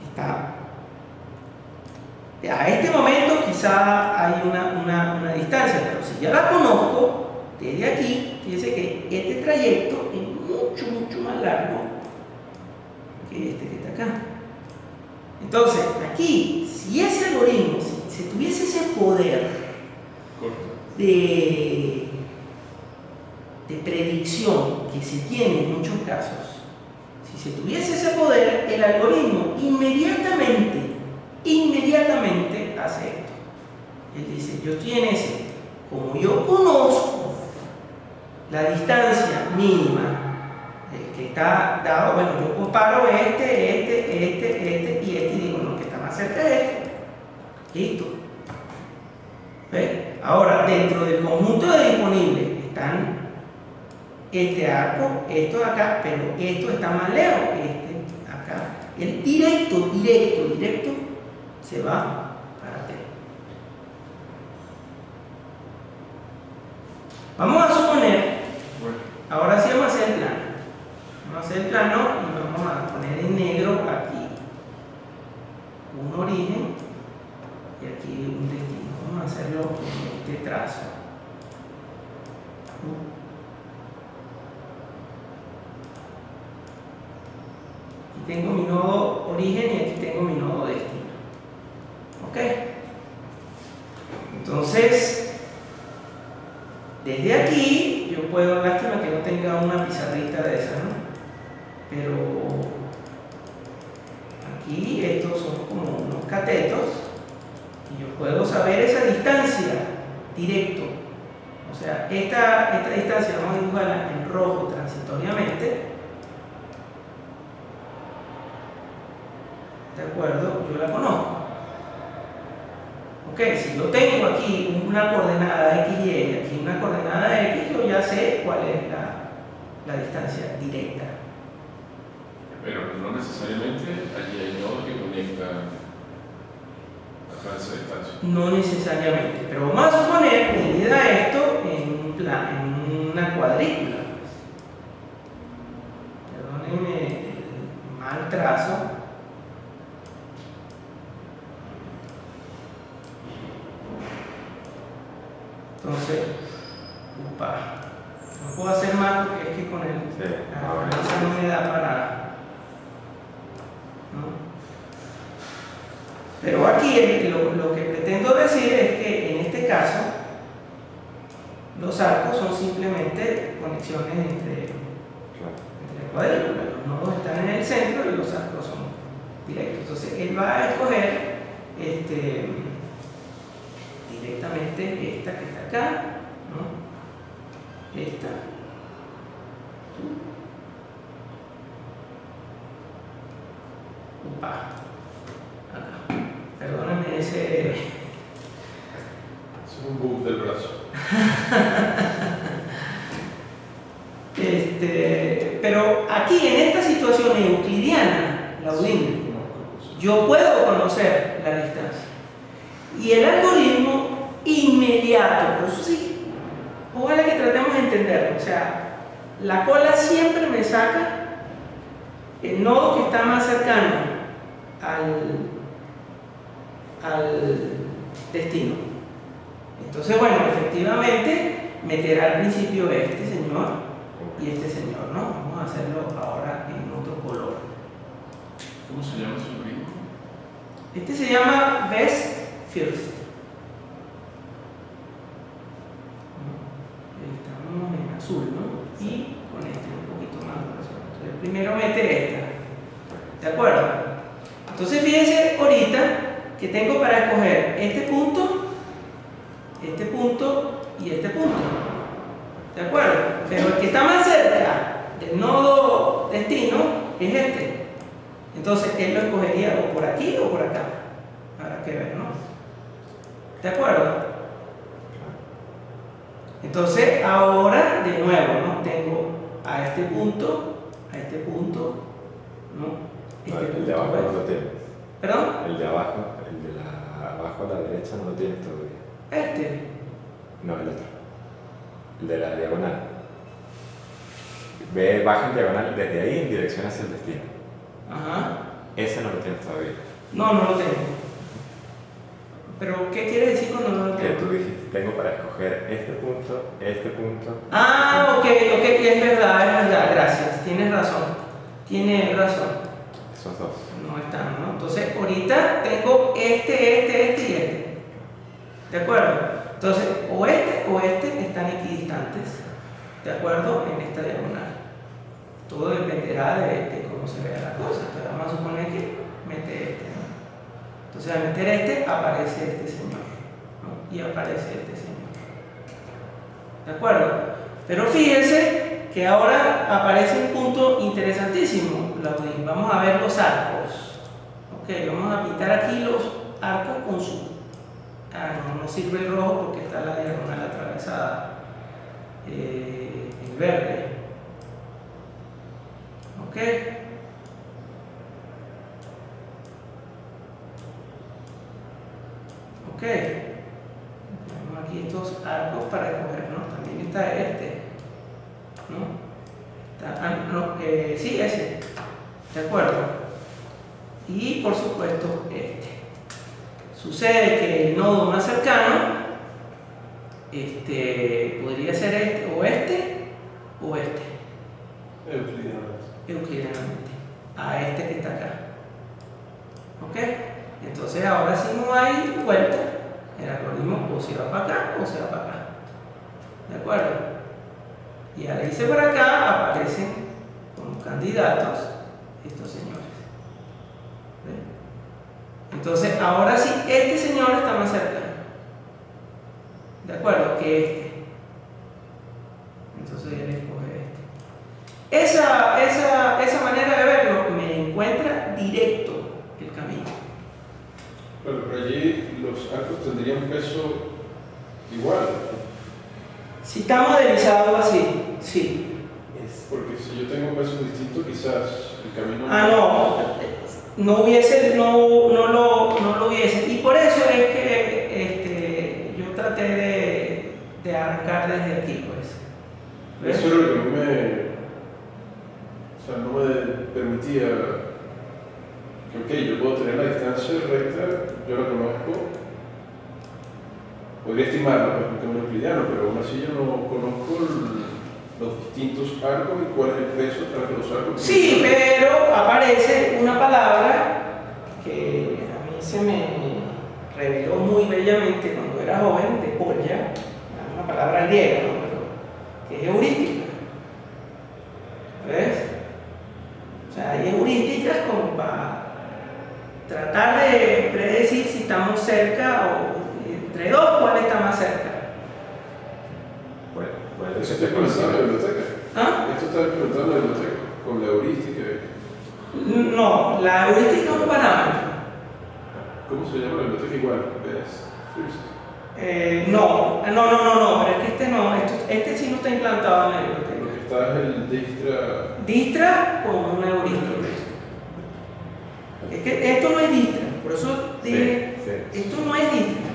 está, a este momento quizá hay una distancia, pero si ya la conozco, desde aquí, fíjense que este trayecto es mucho más largo que este que está acá. Entonces, aquí, si ese algoritmo, si tuviese ese poder de predicción que se tiene en muchos casos, si se tuviese ese poder, el algoritmo inmediatamente hace esto. Él dice, yo estoy en ese, como yo conozco la distancia mínima, el que está dado, bueno, yo comparo este y digo, no, que está más cerca de este. Listo. ¿Ves? Ahora, dentro del conjunto de disponibles están este arco, esto de acá, pero esto está más lejos, este acá. El directo se va para T. Vamos a suponer, ahora sí vamos a hacer el plano. Vamos a hacer el plano y vamos a poner en negro aquí un origen y aquí un destino. Vamos a hacerlo en este trazo. Aquí tengo mi nodo origen y aquí tengo mi nodo destino. ¿Ok? Entonces, desde aquí yo puedo, lástima que no tenga una pizarrita de esa, ¿no? Pero aquí estos son como unos catetos y yo puedo saber esa distancia directo. O sea, esta distancia vamos a dibujarla en rojo transitoriamente. ¿De acuerdo? Yo la conozco. Ok, si yo tengo aquí una coordenada X y aquí una coordenada X, yo ya sé cuál es la distancia directa. Pero no necesariamente allí hay nodos que conectan a esa distancia. No necesariamente, pero vamos a suponer que divida esto en una cuadrícula. Perdónenme el mal trazo. Entonces, no puedo hacer más porque es que con la masa no me da para. ¿No? Pero aquí lo que pretendo decir es que en este caso los arcos son simplemente conexiones entre cuadrículas. Los nodos están en el centro y los arcos son directos. Entonces él va a escoger directamente esta que está acá, ¿no? Esta. Acá. Perdóname ese. Es un bug del brazo. Pero aquí en esta situación euclidiana, Laudín, yo puedo conocer la distancia. Y el algoritmo inmediato, por eso sí, ojalá que tratemos de entenderlo. O sea, la cola siempre me saca el nodo que está más cercano al destino. Entonces, bueno, efectivamente meterá al principio este señor y este señor, ¿no? Vamos a hacerlo ahora en otro color. ¿Cómo se llama su ritmo? Este se llama Best First. Estamos en azul, ¿no? Y con este un poquito más. Entonces, primero mete esta. ¿De acuerdo? Entonces, fíjense ahorita que tengo para escoger este punto y este punto. ¿De acuerdo? Pero el que está más cerca del nodo destino es este. Entonces, él lo escogería o por aquí o por acá. Habrá que ver, ¿no? ¿De acuerdo? Entonces, ahora, de nuevo, ¿no? Tengo a este punto, ¿no? El de abajo no lo tienes. ¿Perdón? El de abajo, abajo a la derecha no lo tienes todavía. No, el otro. El de la diagonal. Ve, baja en diagonal desde ahí en dirección hacia el destino. Ajá. Ese no lo tienes todavía. No lo tengo. ¿Pero qué quiere decir cuando no lo Que tengo? tú dijiste, tengo para escoger este punto. Ah, ok, es verdad, gracias. Tienes razón. Esos dos. No están, ¿no? Entonces, ahorita tengo este y este. ¿De acuerdo? Entonces, o este están equidistantes. ¿De acuerdo? En esta diagonal. Todo dependerá de cómo se vea la cosa. Entonces, vamos a suponer que mete este, ¿no? Entonces, al meter este, aparece este señor, ¿no? Y aparece este señor. ¿De acuerdo? Pero fíjense que ahora aparece un punto interesantísimo, Laudín. Vamos a ver los arcos. Ok, vamos a pintar aquí los arcos con su no sirve el rojo porque está la diagonal atravesada. El verde. ¿Ok? Ok. Tenemos aquí estos arcos para escoger, ¿no? También está este, ¿no? Sí, ese. ¿De acuerdo? Y por supuesto este. Sucede que el nodo más cercano podría ser este, o este. Euclidianamente. A este que está acá. ¿Ok? Entonces ahora sí no hay vuelta. El algoritmo o se va para acá o se va para acá. ¿De acuerdo? Y al irse para acá aparecen como candidatos estos señores. ¿Ven? Entonces ahora sí este señor está más cerca. ¿De acuerdo? Que este. Entonces él escoge este. Esa manera de verlo me encuentra directo el camino. Pero allí los arcos tendrían peso igual. Si está modelizado así, sí. Porque si yo tengo peso distinto, quizás el camino. No lo hubiese. Y por eso es que yo traté de arrancar desde aquí, pues. ¿Ves? Eso era lo que no me permitía que, ok, yo puedo tener la distancia recta, yo la conozco, podría estimarla, pues, porque es un euclidiano, pero aún así yo no conozco los distintos arcos y cuál es el peso tras los arcos. Sí, pero aparece una palabra que a mí se me reveló muy bellamente cuando era joven, de Polya, una palabra griega, ¿no? Que es heurística. ¿Ves? O sea, hay heurísticas como para tratar de predecir si estamos cerca o entre dos, cuál está más cerca. Bueno, Eso está implementado en la biblioteca. ¿Ah? Esto está implementado en la biblioteca, con la heurística. No, la heurística es un parámetro. ¿Cómo se llama la biblioteca igual? No, pero es que este no, este sí no está implantado en la biblioteca. Lo que está es el Dijkstra. Dijkstra con una heurística. Es que esto no es Dijkstra, por eso dije, esto no es Dijkstra.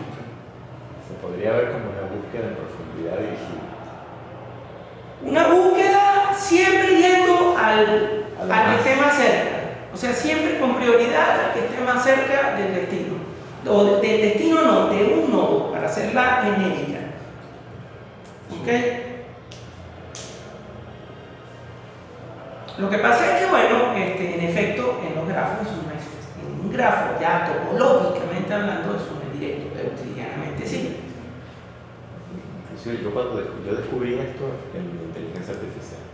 Se podría ver como una búsqueda en profundidad dirigida. Una búsqueda siempre yendo al que esté más cerca. O sea, siempre con prioridad al que esté más cerca del destino. O del destino no, de un nodo, para hacerla genérica. ¿Ok? Lo que pasa es que, bueno, en efecto, en los grafos, en un grafo ya topológicamente hablando, eso no es directo, pero cotidianamente sí. Inclusive yo descubrí esto en inteligencia artificial, o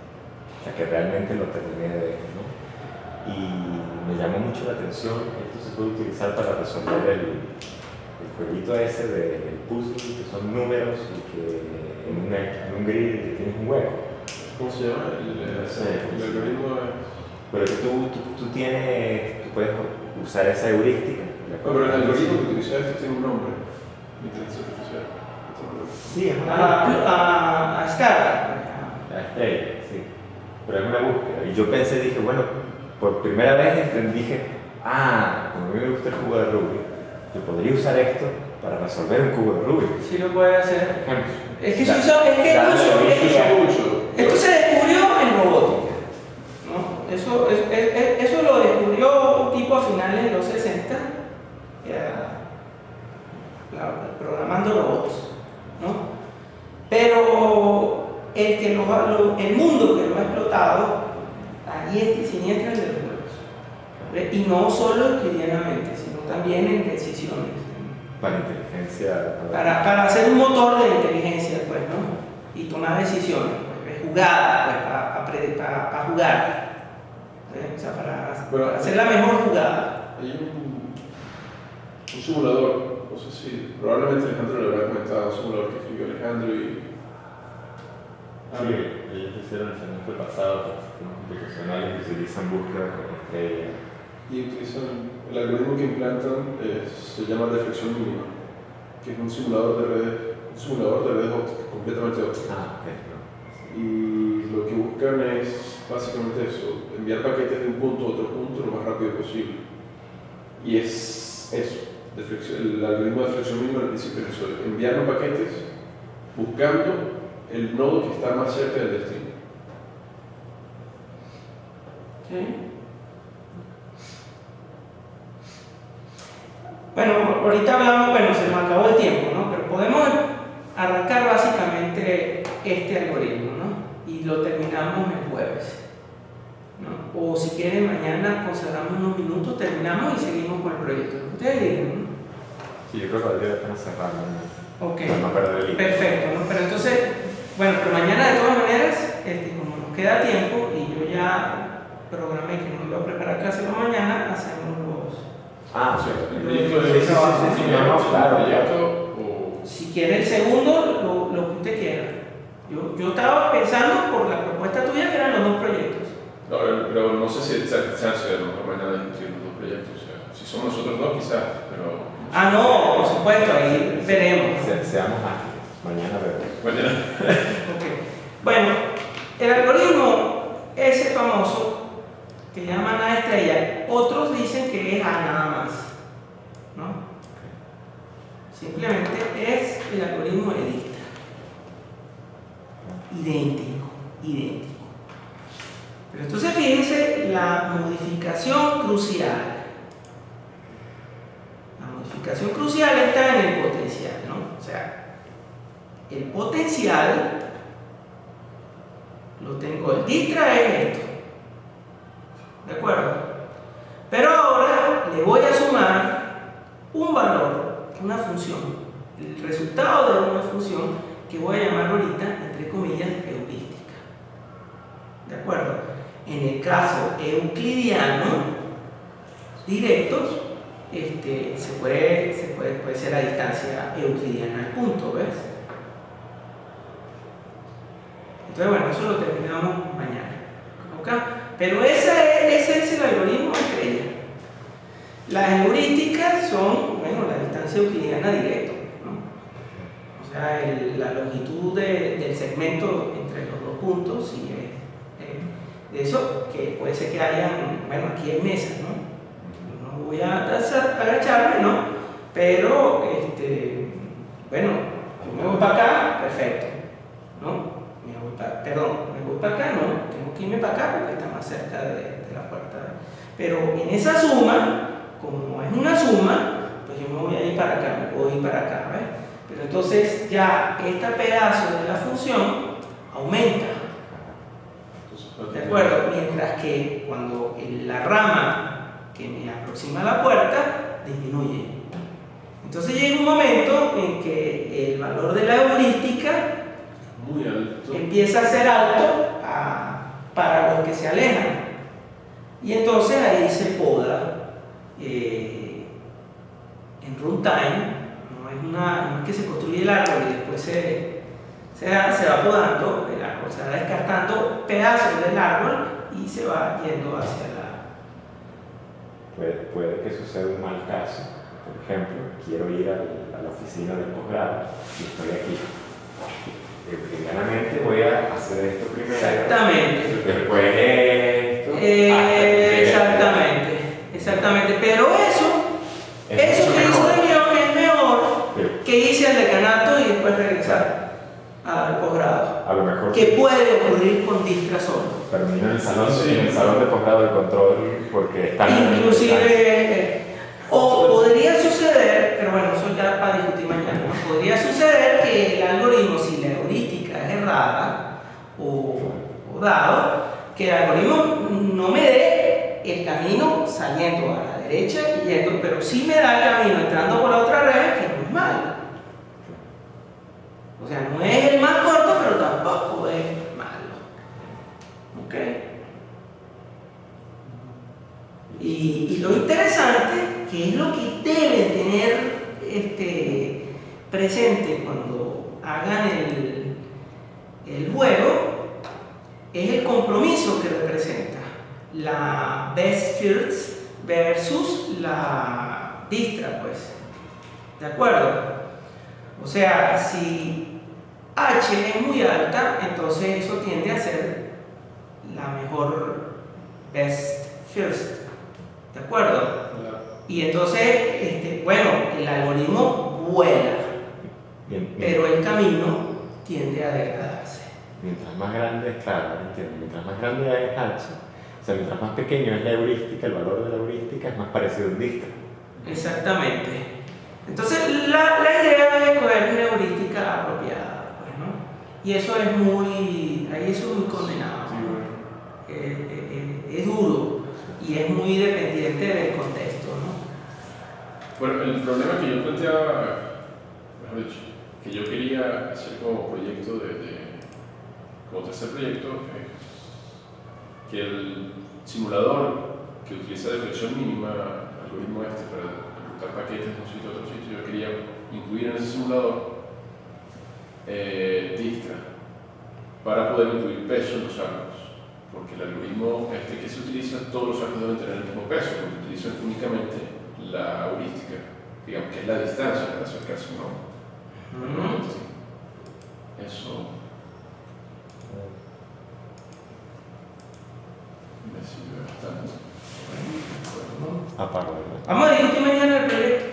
sea que realmente lo terminé de ver, ¿no? Y me llamó mucho la atención que esto se puede utilizar para resolver el jueguito ese del puzzle, que son números y que en un grid tienes un hueco. ¿Cómo se llama? El algoritmo. Pero que tú puedes usar esa heurística. Pero el algoritmo que utiliza esto tiene un nombre, inteligencia artificial. Sí, es una A Star. La estrella, sí. Pero es una búsqueda. Y yo dije, bueno, por primera vez dije, como a mí me gusta el cubo de Rubik, yo podría usar esto para resolver un cubo de Rubik. Sí lo puede hacer. Por ejemplo. Es que esto se descubrió en robótica, ¿no? Eso lo descubrió un tipo a finales de los 60, programando robots, ¿no? Pero el mundo que lo ha explotado a diestra y siniestra es de los juegos. Y no solo euclidianamente, sino también en decisiones. Para inteligencia. Para hacer un motor de inteligencia, pues, ¿no? Y tomar decisiones, pues, jugadas, pues, para jugar. O sea, para hacer la mejor jugada. Hay un simulador, no sé si probablemente Alejandro le habrá comentado, un simulador que escribió Alejandro y. Sí, ellos hicieron el semestre pasado para sistemas computacionales que utilizan búsqueda con estrella. Y utilizan el algoritmo que implantan, se llama deflexión mínima, que que es un simulador de redes ópticas, completamente ópticas. Ah, ok. Y lo que buscan es básicamente eso, enviar paquetes de un punto a otro punto lo más rápido posible. Y es eso, el algoritmo de flexión mínima al principio es eso, enviar los paquetes buscando el nodo que está más cerca del destino. ¿Sí? Bueno, ahorita hablamos, bueno, se nos acabó el tiempo, ¿no? Pero podemos arrancar básicamente este algoritmo, ¿no? Y lo terminamos el jueves, ¿no? O si quieren, mañana consagramos unos minutos, terminamos y seguimos con el proyecto. Ustedes digan, ¿no? Sí, yo creo que valdría la pena cerrarlo, ¿no? Ok. Para no perder el hilo. Perfecto, ¿no? Pero entonces, bueno, pero mañana de todas maneras, como nos queda tiempo y yo ya programé que nos iba a preparar clase para mañana, hacemos los... O sea, el proyecto Sí, claro, proyecto o... Si quiere el segundo, lo que usted quiera. Yo estaba pensando por la propuesta tuya que eran los dos proyectos. No, pero no sé si sea chance de lo mejor mañana discutir los dos proyectos. O sea, si somos nosotros dos, quizás, pero... Ah, no, por supuesto, ahí veremos. Seamos ágiles. Mañana veremos. Mañana. Ok. Bueno, el algoritmo ese famoso que llaman A estrella, otros dicen que es A nada más, ¿no? Simplemente es el algoritmo de Dijkstra. Idéntico. Pero entonces fíjense la modificación crucial. La modificación crucial está en el potencial, ¿no? O sea, el potencial lo tengo, el Dijkstra es esto. ¿De acuerdo? Pero ahora le voy a sumar un valor, una función, el resultado de una función que voy a llamar ahorita, entre comillas, heurística. ¿De acuerdo? En el caso euclidiano, directos, puede ser a distancia euclidiana al punto, ¿ves? Entonces, bueno, eso lo terminamos mañana. ¿Ok? Pero ese es el algoritmo estrella. Las heurísticas son, bueno, la distancia euclidiana directa, ¿no? O sea, la longitud del segmento entre los dos puntos y de eso, que puede ser que hayan, bueno, aquí hay mesas, ¿no? No voy a agacharme, ¿no? Pero, bueno, yo me voy para acá, perfecto, ¿no? Me voy para acá, no, tengo que irme para acá porque está más cerca de la puerta. Pero en esa suma, como es una suma, pues yo me voy a ir para acá, me puedo ir para acá, ¿ves? Pero entonces ya este pedazo de la función aumenta, ¿de acuerdo? Mientras que cuando la rama que me aproxima a la puerta disminuye. Entonces llega un momento en que el valor de la heurística Muy alto. empieza a ser alto para los que se alejan. Y entonces ahí se poda en runtime, no es que se construye el árbol y después se va podando el árbol, se va descartando pedazos del árbol y se va yendo hacia Puede que suceda un mal caso. Por ejemplo, quiero ir a la oficina del posgrado y estoy aquí. Primeramente voy a hacer esto primero. Exactamente. Después esto. Exactamente. Pero eso que hizo el guión es mejor que irse al decanato y después regresar al posgrado. A lo mejor. Que puede ocurrir con Dijkstra solo. Termino en el salón, Sí. en el salón de posgrado de control porque están. Inclusive, o podría suceder, pero bueno, eso ya para discutir mañana, ¿no? Podría suceder que el algoritmo, si la heurística es errada o dado, que el algoritmo no me dé el camino saliendo a la derecha y yendo, pero sí me da el camino entrando por la otra red, que no es malo. O sea, no es el más corto, pero tampoco es malo. ¿Ok? Y lo interesante, que es lo que deben tener presente cuando hagan el juego, es el compromiso que representa la best first versus la Dijkstra, pues. ¿De acuerdo? O sea, si H es muy alta, entonces eso tiende a ser la mejor best first. ¿De acuerdo? Y entonces, bueno, el algoritmo vuela, pero el camino tiende a degradarse. Mientras más grande es, claro, entiendo, mientras más grande es H, o sea, mientras más pequeño es la heurística, el valor de la heurística es más parecido a un disco. Exactamente. Entonces, la idea es escoger una heurística apropiada, pues, ¿no? Y eso es muy, ahí eso es muy condenado, ¿no? Es duro y es muy dependiente del contexto, ¿no? Bueno, el problema que yo planteaba, mejor dicho, que yo quería hacer como proyecto como tercer proyecto, es que el simulador que utiliza deflexión mínima, el algoritmo para ejecutar paquetes de un sitio a otro sitio, yo quería incluir en ese simulador distra para poder incluir peso en los arcos, porque el algoritmo que se utiliza, todos los arcos deben tener el mismo peso, porque utilizan únicamente la heurística, digamos que es la distancia para acercarse a un nombre. Normalmente sí. Eso me sirve bastante. Aparte, ¿verdad? Vamos a discutir mañana el proyecto.